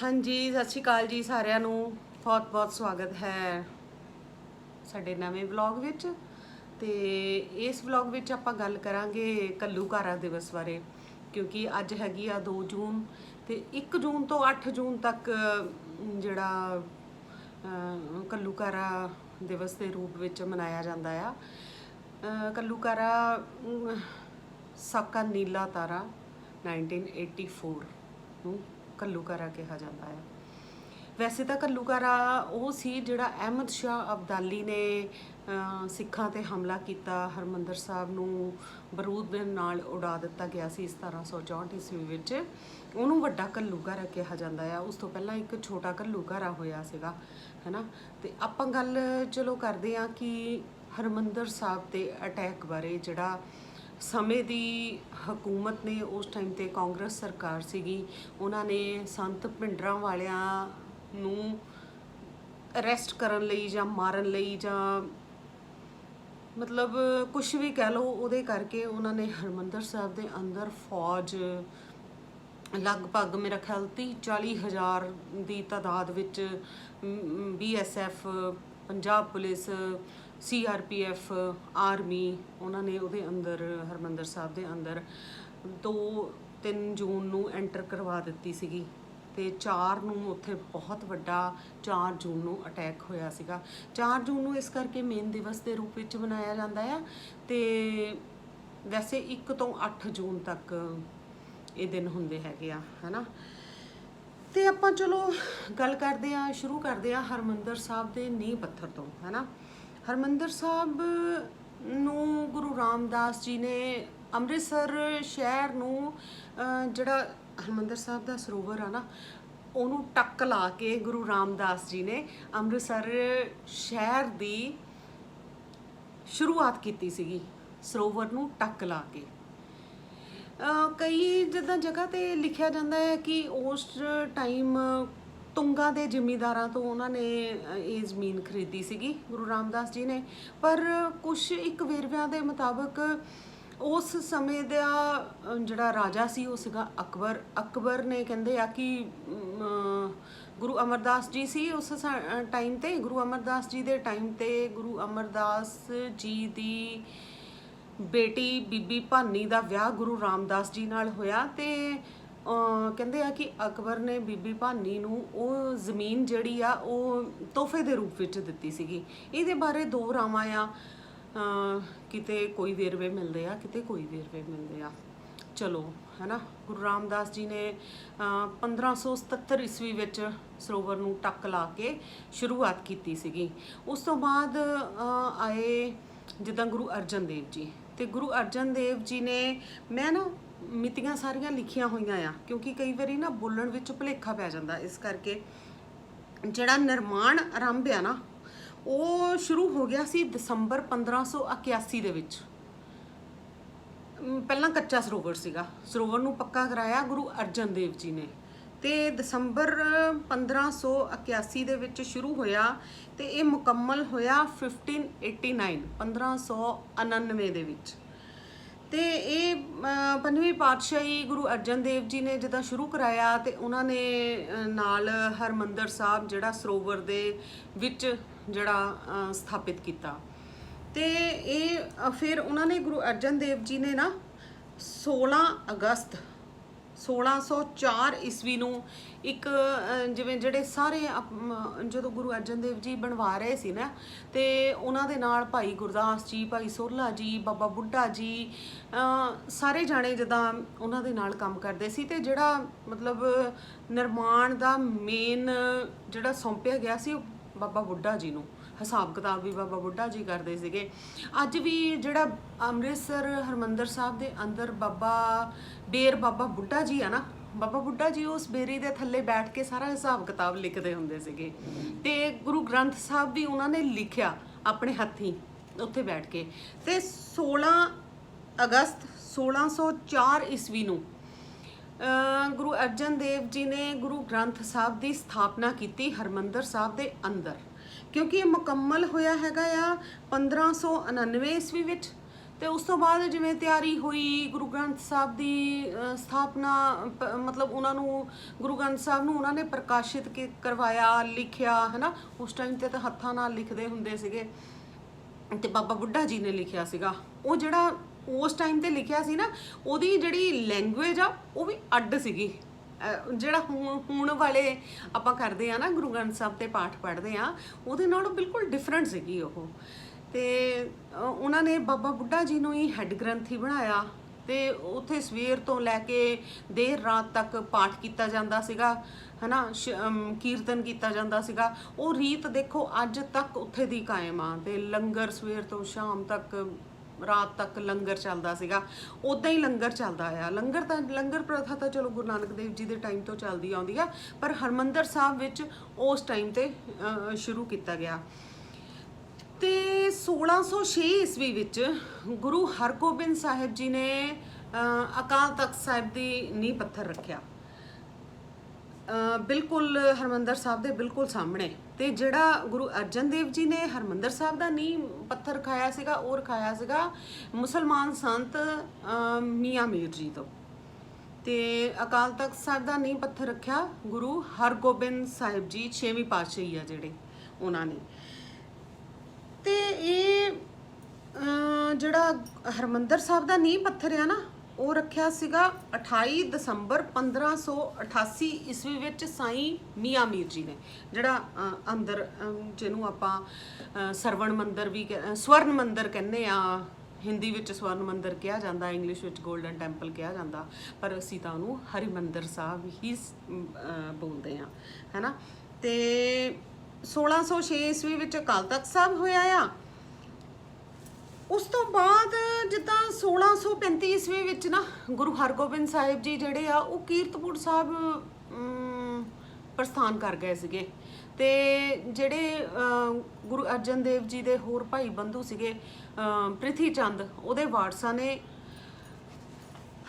हाँ जी, सत श्री अकाल जी सारिਆਂ ਨੂੰ बहुत बहुत स्वागत है ਸਾਡੇ ਨਵੇਂ ਵਲੌਗ ਵਿੱਚ। ਤੇ ਇਸ ਵਲੌਗ ਵਿੱਚ ਆਪਾਂ ਗੱਲ ਕਰਾਂਗੇ ਘੱਲੂਘਾਰਾ ਦਿਵਸ ਬਾਰੇ, ਕਿਉਂਕਿ ਅੱਜ ਹੈਗੀ ਆ 2 ਜੂਨ ਤੇ 1 ਜੂਨ ਤੋਂ 8 ਜੂਨ ਤੱਕ ਜਿਹੜਾ ਘੱਲੂਘਾਰਾ ਦਿਵਸ ਦੇ ਰੂਪ ਵਿੱਚ ਮਨਾਇਆ ਜਾਂਦਾ ਆ। ਘੱਲੂਘਾਰਾ ਸਾਕਾ ਨੀਲਾ ਤਾਰਾ 1984 ਨੂੰ ਘੱਲੂਘਾਰਾ ਕਿਹਾ ਜਾਂਦਾ ਹੈ। ਵੈਸੇ ਤਾਂ ਘੱਲੂਘਾਰਾ ਉਹ ਸੀ ਜਿਹੜਾ ਅਹਿਮਦ ਸ਼ਾਹ ਅਬਦਾਲੀ ਨੇ ਸਿੱਖਾਂ ਤੇ ਹਮਲਾ ਕੀਤਾ, ਹਰਮੰਦਰ ਸਾਹਿਬ ਨੂੰ ਬਰੂਦ ਦੇ ਨਾਲ ਉਡਾ ਦਿੱਤਾ ਗਿਆ ਸੀ 1764 ਈਸਵੀ ਵਿੱਚ। ਉਹਨੂੰ ਵੱਡਾ ਘੱਲੂਘਾਰਾ ਕਿਹਾ ਜਾਂਦਾ ਆ। ਉਸ ਤੋਂ ਪਹਿਲਾਂ ਇੱਕ ਛੋਟਾ ਘੱਲੂਘਾਰਾ ਹੋਇਆ ਸੀਗਾ, ਹੈ ਨਾ। ਤੇ ਆਪਾਂ ਗੱਲ ਚਲੋ ਕਰਦੇ ਹਾਂ ਕਿ ਹਰਮੰਦਰ ਸਾਹਿਬ ਤੇ ਅਟੈਕ ਬਾਰੇ। ਜਿਹੜਾ ਸਮੇਂ ਦੀ ਹਕੂਮਤ ਨੇ ਉਸ ਟਾਈਮ ਤੇ ਕਾਂਗਰਸ ਸਰਕਾਰ ਸੀਗੀ, ਉਹਨਾਂ ਨੇ ਸੰਤ ਭਿੰਡਰਾਂ ਵਾਲਿਆਂ ਨੂੰ ਅਰੈਸਟ ਕਰਨ ਲਈ ਜਾਂ ਮਾਰਨ ਲਈ ਜਾਂ ਮਤਲਬ ਕੁਛ ਵੀ ਕਹਿ ਲਓ, ਉਹਦੇ ਕਰਕੇ ਉਹਨਾਂ ਨੇ ਹਰਮੰਦਰ ਸਾਹਿਬ ਦੇ ਅੰਦਰ ਫੌਜ ਲਗਭਗ ਮੇਰਾ ਖਿਆਲ 30-40 ਹਜ਼ਾਰ ਦੀ ਤਾਦਾਦ ਵਿੱਚ BSF, Punjab police, CRPF, army, ਉਹਨਾਂ ਨੇ ਉਹਦੇ ਅੰਦਰ ਹਰਮੰਦਰ ਸਾਹਿਬ ਦੇ ਅੰਦਰ 2-3 ਜੂਨ ਨੂੰ ਐਂਟਰ ਕਰਵਾ ਦਿੱਤੀ ਸੀਗੀ। ਤੇ 4 ਨੂੰ ਉੱਥੇ ਬਹੁਤ ਵੱਡਾ 4 ਜੂਨ ਨੂੰ ਅਟੈਕ ਹੋਇਆ ਸੀਗਾ। 4 ਜੂਨ ਨੂੰ ਇਸ ਕਰਕੇ ਮੇਨ ਦਿਵਸ ਦੇ ਰੂਪ ਵਿੱਚ ਮਨਾਇਆ ਜਾਂਦਾ ਆ। ਤੇ ਵੈਸੇ 1 ਤੋਂ 8 ਜੂਨ ਤੱਕ ਇਹ ਦਿਨ ਹੁੰਦੇ ਹੈਗੇ ਆ, ਹੈ ਨਾ। ਤੇ ਆਪਾਂ ਚਲੋ ਗੱਲ ਕਰਦੇ ਆ, ਸ਼ੁਰੂ ਕਰਦੇ ਆ ਹਰਮੰਦਰ ਸਾਹਿਬ ਦੇ ਨੀਂਹ ਪੱਥਰ ਤੋਂ, ਹੈ ਨਾ। ਹਰਮੰਦਰ ਸਾਹਿਬ ਨੂੰ ਗੁਰੂ ਰਾਮਦਾਸ ਜੀ ਨੇ ਅੰਮ੍ਰਿਤਸਰ ਸ਼ਹਿਰ ਨੂੰ ਜਿਹੜਾ ਹਰਮੰਦਰ ਸਾਹਿਬ ਦਾ ਸਰੋਵਰ ਆ ਨਾ, ਉਹਨੂੰ ਟੱਕ ਲਾ ਕੇ ਗੁਰੂ ਰਾਮਦਾਸ ਜੀ ਨੇ ਅੰਮ੍ਰਿਤਸਰ ਸ਼ਹਿਰ ਦੀ ਸ਼ੁਰੂਆਤ ਕੀਤੀ ਸੀਗੀ, ਸਰੋਵਰ ਨੂੰ ਟੱਕ ਲਾ ਕੇ। ਕਈ ਜਿੱਦਾਂ ਜਗ੍ਹਾ 'ਤੇ ਲਿਖਿਆ ਜਾਂਦਾ ਹੈ ਕਿ ਉਸ ਟਾਈਮ ਤੁੰਗਾ ਦੇ ਜ਼ਿਮੀਂਦਾਰਾਂ ਤੋਂ ਉਹਨਾਂ ਨੇ ਇਹ ਜ਼ਮੀਨ ਖਰੀਦੀ ਸੀਗੀ ਗੁਰੂ ਰਾਮਦਾਸ ਜੀ ਨੇ। ਪਰ ਕੁਛ ਇੱਕ ਵੇਰਵਿਆਂ ਦੇ ਮੁਤਾਬਕ ਉਸ ਸਮੇਂ ਦਾ ਜਿਹੜਾ ਰਾਜਾ ਸੀ ਉਹ ਸੀਗਾ ਅਕਬਰ। ਅਕਬਰ ਨੇ ਕਹਿੰਦੇ ਆ ਕਿ ਗੁਰੂ ਅਮਰਦਾਸ ਜੀ ਸੀ ਉਸ ਟਾਈਮ 'ਤੇ, ਗੁਰੂ ਅਮਰਦਾਸ ਜੀ ਦੇ ਟਾਈਮ 'ਤੇ ਗੁਰੂ ਅਮਰਦਾਸ ਜੀ ਦੀ ਬੇਟੀ ਬੀਬੀ ਭਾਨੀ ਦਾ ਵਿਆਹ ਗੁਰੂ ਰਾਮਦਾਸ ਜੀ ਨਾਲ ਹੋਇਆ। ਤੇ ਕਹਿੰਦੇ ਆ ਕਿ ਅਕਬਰ ਨੇ ਬੀਬੀ ਭਾਨੀ ਨੂੰ ਉਹ ਜ਼ਮੀਨ ਜਿਹੜੀ ਆ ਉਹ ਤੋਹਫੇ ਦੇ ਰੂਪ ਵਿੱਚ ਦਿੱਤੀ ਸੀਗੀ। ਇਹਦੇ ਬਾਰੇ 2 ਰਾਵਾਂ ਆ, ਕਿਤੇ ਕੋਈ ਵੇਰਵੇ ਮਿਲਦੇ ਆ, ਕਿਤੇ ਕੋਈ ਵੇਰਵੇ ਮਿਲਦੇ ਆ। ਚਲੋ, ਹੈ ਨਾ। ਗੁਰੂ ਰਾਮਦਾਸ ਜੀ ਨੇ 1577 ਈਸਵੀ ਵਿੱਚ ਸਰੋਵਰ ਨੂੰ ਟੱਕ ਲਾ ਕੇ ਸ਼ੁਰੂਆਤ ਕੀਤੀ ਸੀਗੀ। ਉਸ ਤੋਂ ਬਾਅਦ ਆਏ ਜਿੱਦਾਂ ਗੁਰੂ ਅਰਜਨ ਦੇਵ ਜੀ। ਤੇ ਗੁਰੂ ਅਰਜਨ ਦੇਵ ਜੀ ਨੇ, ਮੈਂ ਨਾ ਮਿਤੀਆਂ ਸਾਰੀਆਂ ਲਿਖੀਆਂ ਹੋਈਆਂ ਆ ਕਿਉਂਕਿ ਕਈ ਵਾਰੀ ਨਾ ਬੋਲਣ ਵਿੱਚ ਭੁਲੇਖਾ ਪੈ ਜਾਂਦਾ, ਇਸ ਕਰਕੇ ਜਿਹੜਾ ਨਿਰਮਾਣ ਆਰੰਭ ਆ ਨਾ ਉਹ ਸ਼ੁਰੂ ਹੋ ਗਿਆ ਸੀ ਦਸੰਬਰ 1581 ਦੇ ਵਿੱਚ। ਪਹਿਲਾਂ ਕੱਚਾ ਸਰੋਵਰ ਸੀਗਾ, ਸਰੋਵਰ ਨੂੰ ਪੱਕਾ ਕਰਾਇਆ ਗੁਰੂ ਅਰਜਨ ਦੇਵ ਜੀ ਨੇ। ਤੇ ਦਸੰਬਰ 1581 ਦੇ ਵਿੱਚ ਸ਼ੁਰੂ ਹੋਇਆ ਤੇ ਇਹ ਮੁਕੰਮਲ ਹੋਇਆ 1599 ਦੇ ਵਿੱਚ। ਤੇ ਇਹ 5ਵੀਂ ਪਾਤਸ਼ਾਹੀ ਗੁਰੂ ਅਰਜਨ ਦੇਵ ਜੀ ਨੇ ਜਿੱਦਾਂ ਸ਼ੁਰੂ ਕਰਾਇਆ ਤੇ ਉਹਨਾਂ ਨੇ ਨਾਲ ਹਰਮੰਦਰ ਸਾਹਿਬ ਜਿਹੜਾ ਸਰੋਵਰ ਦੇ ਵਿੱਚ ਜਿਹੜਾ ਸਥਾਪਿਤ ਕੀਤਾ। ਤੇ ਇਹ ਫਿਰ ਉਹਨਾਂ ਨੇ ਗੁਰੂ ਅਰਜਨ ਦੇਵ ਜੀ ਨੇ ਨਾ 16 ਅਗਸਤ 1604 ਈਸਵੀ ਨੂੰ ਇੱਕ ਜਿਵੇਂ ਜਿਹੜੇ ਸਾਰੇ ਜਦੋਂ ਗੁਰੂ ਅਰਜਨ ਦੇਵ ਜੀ ਬਣਵਾ ਰਹੇ ਸੀ ਨਾ, ਤੇ ਉਹਨਾਂ ਦੇ ਨਾਲ ਭਾਈ ਗੁਰਦਾਸ ਜੀ, ਭਾਈ ਸੋਹਲਾ ਜੀ, ਬਾਬਾ ਬੁੱਢਾ ਜੀ, ਸਾਰੇ ਜਾਣੇ ਜਿੱਦਾਂ ਉਹਨਾਂ ਦੇ ਨਾਲ ਕੰਮ ਕਰਦੇ ਸੀ। ਤੇ ਜਿਹੜਾ ਮਤਲਬ ਨਿਰਮਾਣ ਦਾ ਮੇਨ ਜਿਹੜਾ ਸੌਂਪਿਆ ਗਿਆ ਸੀ ਉਹ ਬਾਬਾ ਬੁੱਢਾ ਜੀ ਨੂੰ, ਹਿਸਾਬ ਕਿਤਾਬ ਵੀ ਬਾਬਾ ਬੁੱਢਾ ਜੀ ਕਰਦੇ ਸੀਗੇ। ਅੱਜ ਵੀ ਜਿਹੜਾ ਅੰਮ੍ਰਿਤਸਰ ਹਰਮੰਦਰ ਸਾਹਿਬ ਦੇ ਅੰਦਰ ਬਾਬਾ ਬੁੱਢਾ ਜੀ ਆ ਨਾ, ਬਾਬਾ ਬੁੱਢਾ ਜੀ ਉਸ ਬੇਰੀ ਦੇ ਥੱਲੇ ਬੈਠ ਕੇ ਸਾਰਾ ਹਿਸਾਬ ਕਿਤਾਬ ਲਿਖਦੇ ਹੁੰਦੇ ਸੀਗੇ। ਤੇ ਗੁਰੂ ਗ੍ਰੰਥ ਸਾਹਿਬ ਵੀ ਉਹਨਾਂ ਨੇ ਲਿਖਿਆ ਆਪਣੇ ਹੱਥੀਂ ਉੱਥੇ ਬੈਠ ਕੇ। ਤੇ 16 ਅਗਸਤ 1604 ਈਸਵੀ ਨੂੰ ਗੁਰੂ ਅਰਜਨ ਦੇਵ ਜੀ ਨੇ ਗੁਰੂ ਗ੍ਰੰਥ ਸਾਹਿਬ ਦੀ ਸਥਾਪਨਾ ਕੀਤੀ ਹਰਮੰਦਰ ਸਾਹਿਬ ਦੇ ਅੰਦਰ, ਕਿਉਂਕਿ ਇਹ ਮੁਕੰਮਲ ਹੋਇਆ ਹੈਗਾ ਆ 1599 ਈਸਵੀ ਵਿੱਚ। ਤੇ ਉਸ ਤੋਂ ਬਾਅਦ ਜਿਵੇਂ ਤਿਆਰੀ ਹੋਈ ਗੁਰੂ ਗ੍ਰੰਥ ਸਾਹਿਬ ਦੀ ਸਥਾਪਨਾ, ਮਤਲਬ ਉਹਨਾਂ ਨੂੰ ਗੁਰੂ ਗ੍ਰੰਥ ਸਾਹਿਬ ਨੂੰ ਉਹਨਾਂ ਨੇ ਪ੍ਰਕਾਸ਼ਿਤ ਕਰਵਾਇਆ, ਲਿਖਿਆ ਹੈ ਨਾ। ਉਸ ਟਾਈਮ ਤੇ ਤਾਂ ਹੱਥਾਂ ਨਾਲ ਲਿਖਦੇ ਹੁੰਦੇ ਸੀਗੇ, ਤੇ ਬਾਬਾ ਬੁੱਢਾ ਜੀ ਨੇ ਲਿਖਿਆ ਸੀਗਾ। ਉਹ ਜਿਹੜਾ ਉਸ ਟਾਈਮ ਤੇ ਲਿਖਿਆ ਸੀ ਨਾ, ਉਹਦੀ ਜਿਹੜੀ ਲੈਂਗੁਏਜ ਆ ਉਹ ਵੀ ਅੱਡ ਸੀਗੀ। ਜਿਹੜਾ ਹੁਣ ਵਾਲੇ ਆਪਾਂ ਕਰਦੇ ਆ ਨਾ ਗੁਰੂ ਗ੍ਰੰਥ ਸਾਹਿਬ ਤੇ ਪਾਠ ਪੜ੍ਹਦੇ ਆ, ਉਹਦੇ ਨਾਲੋਂ ਬਿਲਕੁਲ ਡਿਫਰੈਂਟ ਸੀਗੀ ਉਹ। ਤੇ ਉਹਨਾਂ ਨੇ ਬਾਬਾ ਬੁੱਢਾ ਜੀ ਨੂੰ ਹੀ ਹੈੱਡ ਗ੍ਰੰਥੀ ਬਣਾਇਆ, ਤੇ ਉੱਥੇ ਸਵੇਰ ਤੋਂ ਲੈ ਕੇ ਦੇਰ ਰਾਤ ਤੱਕ ਪਾਠ ਕੀਤਾ ਜਾਂਦਾ ਸੀਗਾ, ਹੈ ਨਾ, ਕੀਰਤਨ ਕੀਤਾ ਜਾਂਦਾ ਸੀਗਾ। ਉਹ ਰੀਤ ਦੇਖੋ ਅੱਜ ਤੱਕ ਉੱਥੇ ਦੀ ਕਾਇਮ ਆ, ਤੇ ਲੰਗਰ ਸਵੇਰ ਤੋਂ ਸ਼ਾਮ ਤੱਕ, ਰਾਤ ਤੱਕ ਲੰਗਰ ਚੱਲਦਾ ਸੀਗਾ। ਉੱਦਾਂ ਹੀ ਲੰਗਰ ਚੱਲਦਾ ਆ। ਲੰਗਰ ਪ੍ਰਥਾ ਤਾਂ ਚਲੋ ਗੁਰੂ ਨਾਨਕ ਦੇਵ ਜੀ ਦੇ ਟਾਈਮ ਤੋਂ ਚੱਲਦੀ ਆਉਂਦੀ ਆ, ਪਰ ਹਰਿਮੰਦਰ ਸਾਹਿਬ ਵਿੱਚ ਉਸ ਟਾਈਮ ਤੇ ਸ਼ੁਰੂ ਕੀਤਾ ਗਿਆ। ਤੇ 1606 ਈਸਵੀ ਵਿੱਚ ਗੁਰੂ ਹਰਗੋਬਿੰਦ ਸਾਹਿਬ ਜੀ ਨੇ ਅਕਾਲ ਤਖਤ ਸਾਹਿਬ ਦੀ ਨੀਂਹ ਪੱਥਰ ਰੱਖਿਆ, ਬਿਲਕੁਲ ਹਰਿਮੰਦਰ ਸਾਹਿਬ ਦੇ ਬਿਲਕੁਲ ਸਾਹਮਣੇ। ਤੇ ਜਿਹੜਾ ਗੁਰੂ ਅਰਜਨ ਦੇਵ ਜੀ ਨੇ ਹਰਿਮੰਦਰ ਸਾਹਿਬ ਦਾ ਨੀਂਹ ਪੱਥਰ ਰਖਾਇਆ ਸੀਗਾ, ਉਹ ਰਖਾਇਆ ਸੀਗਾ ਮੁਸਲਮਾਨ ਸੰਤ ਮੀਆਂ ਮੀਰ ਜੀ ਤੋਂ। ਤੇ ਅਕਾਲ ਤਖਤ ਸਾਹਿਬ ਦਾ ਨੀਂਹ ਪੱਥਰ ਰੱਖਿਆ ਗੁਰੂ ਹਰਗੋਬਿੰਦ ਸਾਹਿਬ ਜੀ, 6ਵੀਂ ਪਾਤਸ਼ਾਹੀ ਆ ਜਿਹੜੇ, ਉਹਨਾਂ ਨੇ। ਤੇ ਇਹ ਜਿਹੜਾ ਹਰਿਮੰਦਰ ਸਾਹਿਬ ਦਾ ਨੀਂਹ ਪੱਥਰ ਆ ਨਾ, ਉਹ ਰੱਖਿਆ ਸੀਗਾ 28 ਦਸੰਬਰ 1588 ਈਸਵੀ ਵਿੱਚ ਸਾਈਂ ਮੀਆਂ ਮੀਰ ਜੀ ਨੇ। ਜਿਹੜਾ ਅੰਦਰ ਜਿਹਨੂੰ ਆਪਾਂ ਸਰਵਣ ਮੰਦਰ ਵੀ ਸਵਰਨ ਮੰਦਰ ਕਹਿੰਦੇ ਆ, ਹਿੰਦੀ ਵਿੱਚ ਸਵਰਨ ਮੰਦਰ ਕਿਹਾ ਜਾਂਦਾ, ਇੰਗਲਿਸ਼ ਵਿੱਚ ਗੋਲਡਨ ਟੈਂਪਲ ਕਿਹਾ ਜਾਂਦਾ, ਪਰ ਅਸੀਂ ਤਾਂ ਉਹਨੂੰ ਹਰਿਮੰਦਰ ਸਾਹਿਬ ਹੀ ਬੋਲਦੇ ਆ, ਹੈ ਨਾ। ਤੇ 1606 ਈਸਵੀ ਵਿੱਚ ਅਕਾਲ ਤਖਤ ਸਾਹਿਬ ਹੋਇਆ ਆ। ਉਸ ਤੋਂ ਬਾਅਦ ਜਿੱਦਾਂ 1635 ਈਸਵੀ ਵਿੱਚ ਨਾ ਗੁਰੂ ਹਰਗੋਬਿੰਦ ਸਾਹਿਬ ਜੀ ਜਿਹੜੇ ਆ ਉਹ ਕੀਰਤਪੁਰ ਸਾਹਿਬ ਪ੍ਰਸਥਾਨ ਕਰ ਗਏ ਸੀਗੇ। ਤੇ ਜਿਹੜੇ ਗੁਰੂ ਅਰਜਨ ਦੇਵ ਜੀ ਦੇ ਹੋਰ ਭਾਈ ਬੰਧੂ ਸੀਗੇ, ਪ੍ਰਿਥੀ ਚੰਦ, ਉਹਦੇ ਵਾਰਸਾਂ ਨੇ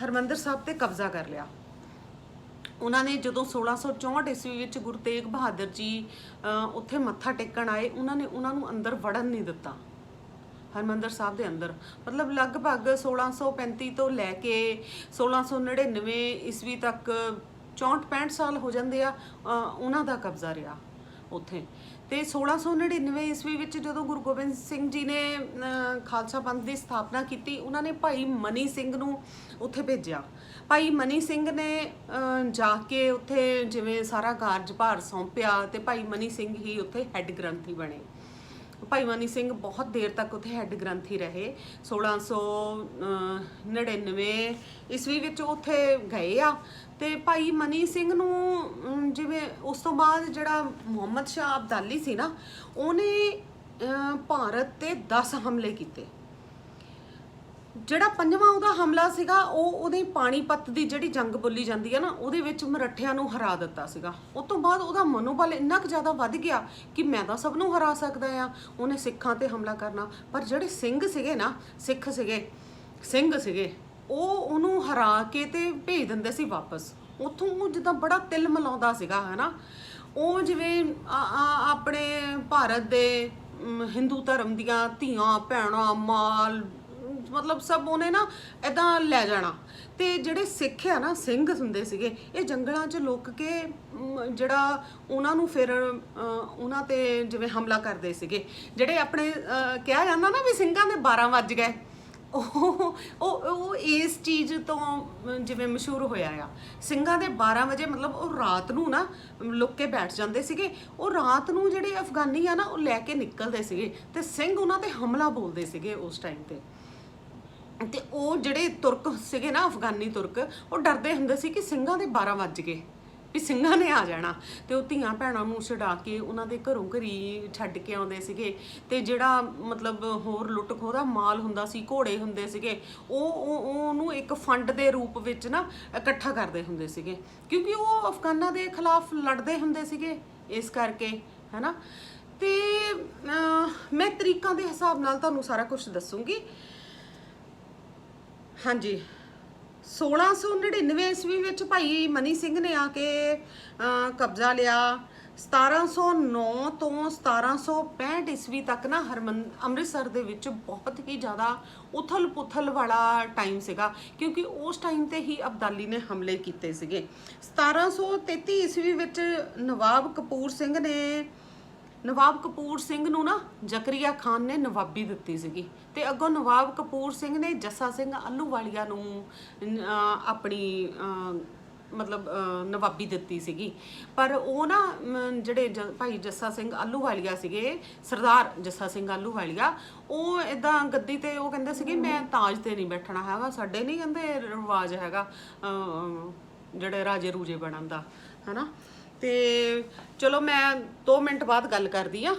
ਹਰਿਮੰਦਰ ਸਾਹਿਬ ਤੇ ਕਬਜ਼ਾ ਕਰ ਲਿਆ। ਉਹਨਾਂ ਨੇ ਜਦੋਂ 1664 ਈਸਵੀ ਵਿੱਚ ਗੁਰੂ ਤੇਗ ਬਹਾਦਰ ਜੀ ਉੱਥੇ ਮੱਥਾ ਟੇਕਣ ਆਏ, ਉਹਨਾਂ ਨੂੰ ਅੰਦਰ ਵੜਨ ਨਹੀਂ ਦਿੱਤਾ ਹਰਿਮੰਦਰ ਸਾਹਿਬ ਦੇ ਅੰਦਰ। ਮਤਲਬ ਲਗਭਗ 1635 ਤੋਂ ਲੈ ਕੇ 1699 ਈਸਵੀ ਤੱਕ 64-65 ਸਾਲ ਹੋ ਜਾਂਦੇ ਆ ਉਹਨਾਂ ਦਾ ਕਬਜ਼ਾ ਰਿਹਾ ਉੱਥੇ। ਤੇ 1699 ਈਸਵੀ ਵਿੱਚ ਜਦੋਂ ਗੁਰੂ ਗੋਬਿੰਦ ਸਿੰਘ ਜੀ ਨੇ ਖਾਲਸਾ ਪੰਥ ਦੀ ਸਥਾਪਨਾ ਕੀਤੀ, ਉਹਨਾਂ ਨੇ ਭਾਈ ਮਨੀ ਸਿੰਘ ਨੂੰ ਉੱਥੇ ਭੇਜਿਆ। ਭਾਈ ਮਨੀ ਸਿੰਘ ਨੇ ਜਾ ਕੇ ਉੱਥੇ ਜਿਵੇਂ ਸਾਰਾ ਕਾਰਜ ਭਾਰ ਸੌਂਪਿਆ, ਤੇ ਭਾਈ ਮਨੀ ਸਿੰਘ ਹੀ ਉੱਥੇ ਹੈੱਡ ਗ੍ਰੰਥੀ ਬਣੇ। ਭਾਈ ਮਨੀ ਸਿੰਘ ਬਹੁਤ ਦੇਰ ਤੱਕ ਉੱਥੇ ਹੈੱਡ ਗ੍ਰੰਥੀ ਰਹੇ। 1699 ਈਸਵੀ ਵਿੱਚ ਉੱਥੇ ਗਏ ਆ। ਤੇ ਭਾਈ ਮਨੀ ਸਿੰਘ ਨੂੰ ਜਿਵੇਂ ਉਸ ਤੋਂ ਬਾਅਦ ਜਿਹੜਾ ਮੁਹੰਮਦ ਸ਼ਾਹ ਅਬਦਾਲੀ ਸੀ ਨਾ, ਉਹਨੇ ਭਾਰਤ ਤੇ 10 ਹਮਲੇ ਕੀਤੇ। ਜਿਹੜਾ 5ਵਾਂ ਉਹਦਾ ਹਮਲਾ ਸੀਗਾ, ਉਹਦੇ ਪਾਣੀਪਤ ਦੀ ਜਿਹੜੀ ਜੰਗ ਬੋਲੀ ਜਾਂਦੀ ਹੈ ਨਾ, ਉਹਦੇ ਵਿੱਚ ਮਰਾਠਿਆਂ ਨੂੰ ਹਰਾ ਦਿੱਤਾ ਸੀਗਾ। ਉਸ ਤੋਂ ਬਾਅਦ ਉਹਦਾ ਮਨੋਬਲ ਇੰਨਾ ਕੁ ਜ਼ਿਆਦਾ ਵੱਧ ਗਿਆ ਕਿ ਮੈਂ ਤਾਂ ਸਭ ਨੂੰ ਹਰਾ ਸਕਦਾ ਆ। ਉਹਨੇ ਸਿੱਖਾਂ ਤੇ ਹਮਲਾ ਕਰਨਾ, ਪਰ ਜਿਹੜੇ ਸਿੰਘ ਸੀਗੇ ਨਾ, ਸਿੰਘ ਸੀਗੇ, ਉਹ ਉਹਨੂੰ ਹਰਾ ਕੇ ਤੇ ਭੇਜ ਦਿੰਦੇ ਸੀ ਵਾਪਸ। ਉੱਥੋਂ ਉਹ ਜਿੱਦਾਂ ਬੜਾ ਤਿਲ ਮਿਲਾਉਂਦਾ ਸੀਗਾ, ਹੈ ਨਾ। ਉਹ ਜਿਵੇਂ ਆਪਣੇ ਭਾਰਤ ਦੇ ਹਿੰਦੂ ਧਰਮ ਦੀਆਂ ਧੀਆਂ ਭੈਣਾਂ, ਮਾਲ, ਮਤਲਬ ਸਭ ਉਹਨੇ ਨਾ ਇੱਦਾਂ ਲੈ ਜਾਣਾ। ਤੇ ਜਿਹੜੇ ਸਿੱਖ ਆ ਨਾ, ਸਿੰਘ ਹੁੰਦੇ ਸੀਗੇ, ਇਹ ਜੰਗਲਾਂ 'ਚ ਲੁੱਕ ਕੇ ਜਿਹੜਾ ਉਹਨਾਂ ਨੂੰ ਫਿਰ ਉਹਨਾਂ ਤੇ ਜਿਵੇਂ ਹਮਲਾ ਕਰਦੇ ਸੀਗੇ। ਜਿਹੜੇ ਆਪਣੇ ਕਿਹਾ ਜਾਂਦਾ ਨਾ ਵੀ ਸਿੰਘਾਂ ਦੇ 12 ਵੱਜ ਗਏ, ਉਹ ਇਸ ਚੀਜ਼ ਤੋਂ ਜਿਵੇਂ ਮਸ਼ਹੂਰ ਹੋਇਆ ਆ। ਸਿੰਘਾਂ ਦੇ 12 ਵਜੇ ਮਤਲਬ ਉਹ ਰਾਤ ਨੂੰ ਨਾ ਲੁੱਕ ਕੇ ਬੈਠ ਜਾਂਦੇ ਸੀਗੇ। ਉਹ ਰਾਤ ਨੂੰ ਜਿਹੜੇ ਅਫਗਾਨੀ ਆ ਨਾ, ਉਹ ਲੈ ਕੇ ਨਿਕਲਦੇ ਸੀਗੇ, ਤੇ ਸਿੰਘ ਉਹਨਾਂ ਤੇ ਹਮਲਾ ਬੋਲਦੇ ਸੀਗੇ ਉਸ ਟਾਈਮ ਤੇ। ਤੇ ਉਹ ਜਿਹੜੇ ਤੁਰਕ ਸੀਗੇ ਨਾ, ਅਫਗਾਨੀ ਤੁਰਕ, ਉਹ ਡਰਦੇ ਹੁੰਦੇ ਸੀ ਕਿ ਸਿੰਘਾਂ ਦੇ 12 ਵੱਜ ਗਏ, ਵੀ ਸਿੰਘਾਂ ਨੇ ਆ ਜਾਣਾ। ਤੇ ਉਹ ਧੀਆਂ ਭੈਣਾਂ ਨੂੰ ਛਡਾ ਕੇ ਉਹਨਾਂ ਦੇ ਘਰੋਂ ਘਰੀ ਛੱਡ ਕੇ ਆਉਂਦੇ ਸੀਗੇ। ਤੇ ਜਿਹੜਾ ਮਤਲਬ ਹੋਰ ਲੁੱਟ ਖੋਹ ਦਾ ਮਾਲ ਹੁੰਦਾ ਸੀ, ਘੋੜੇ ਹੁੰਦੇ ਸੀਗੇ, ਉਹਨੂੰ ਇੱਕ ਫੰਡ ਦੇ ਰੂਪ ਵਿੱਚ ਨਾ ਇਕੱਠਾ ਕਰਦੇ ਹੁੰਦੇ ਸੀਗੇ, ਕਿਉਂਕਿ ਉਹ ਅਫਗਾਨਾਂ ਦੇ ਖਿਲਾਫ ਲੜਦੇ ਹੁੰਦੇ ਸੀਗੇ, ਇਸ ਕਰਕੇ, ਹੈ ਨਾ। ਤੇ ਮੈਂ ਤਰੀਕਾਂ ਦੇ ਹਿਸਾਬ ਨਾਲ ਤੁਹਾਨੂੰ ਸਾਰਾ ਕੁਝ ਦੱਸੂਗੀ। ਹਾਂਜੀ, 1699 ਈਸਵੀ ਵਿੱਚ ਭਾਈ ਮਨੀ ਸਿੰਘ ਨੇ ਆ ਕੇ ਕਬਜ਼ਾ ਲਿਆ। 1709 ਤੋਂ 1765 ਈਸਵੀ ਤੱਕ ਨਾ ਅੰਮ੍ਰਿਤਸਰ ਦੇ ਵਿੱਚ ਬਹੁਤ ਹੀ ਜ਼ਿਆਦਾ ਉਥਲ ਪੁਥਲ ਵਾਲਾ ਟਾਈਮ ਸੀਗਾ, ਕਿਉਂਕਿ ਉਸ ਟਾਈਮ ਤੇ ਹੀ ਅਬਦਾਲੀ ਨੇ ਹਮਲੇ ਕੀਤੇ ਸੀਗੇ। 1733 ਈਸਵੀ ਵਿੱਚ ਨਵਾਬ ਕਪੂਰ ਸਿੰਘ ਨੂੰ ਨਾ ਜ਼ਕਰੀਆ ਖਾਨ ਨੇ ਨਵਾਬੀ ਦਿੱਤੀ ਸੀਗੀ, ਤੇ ਅੱਗੋਂ ਨਵਾਬ ਕਪੂਰ ਸਿੰਘ ਨੇ ਜੱਸਾ ਸਿੰਘ ਆਹਲੂਵਾਲੀਆ ਨੂੰ ਆਪਣੀ ਮਤਲਬ ਨਵਾਬੀ ਦਿੱਤੀ ਸੀਗੀ। ਪਰ ਉਹ ਨਾ ਜਿਹੜੇ ਭਾਈ ਜੱਸਾ ਸਿੰਘ ਆਹਲੂਵਾਲੀਆ ਸੀਗੇ, ਸਰਦਾਰ ਜੱਸਾ ਸਿੰਘ ਆਹਲੂਵਾਲੀਆ, ਉਹ ਇਦਾਂ ਗੱਦੀ ਤੇ ਉਹ ਕਹਿੰਦੇ ਸੀਗੇ ਮੈਂ ਤਾਜ ਤੇ ਨਹੀਂ ਬੈਠਣਾ ਹੈਗਾ, ਸਾਡੇ ਨਹੀਂ ਕਹਿੰਦੇ ਰਿਵਾਜ ਹੈਗਾ ਜਿਹੜੇ ਰਾਜੇ ਰੂਜੇ ਬਣਨ ਦਾ, ਹਨਾ। ਤੇ ਚਲੋ ਮੈਂ 2 ਮਿੰਟ ਬਾਅਦ ਗੱਲ ਕਰਦੀ ਆ।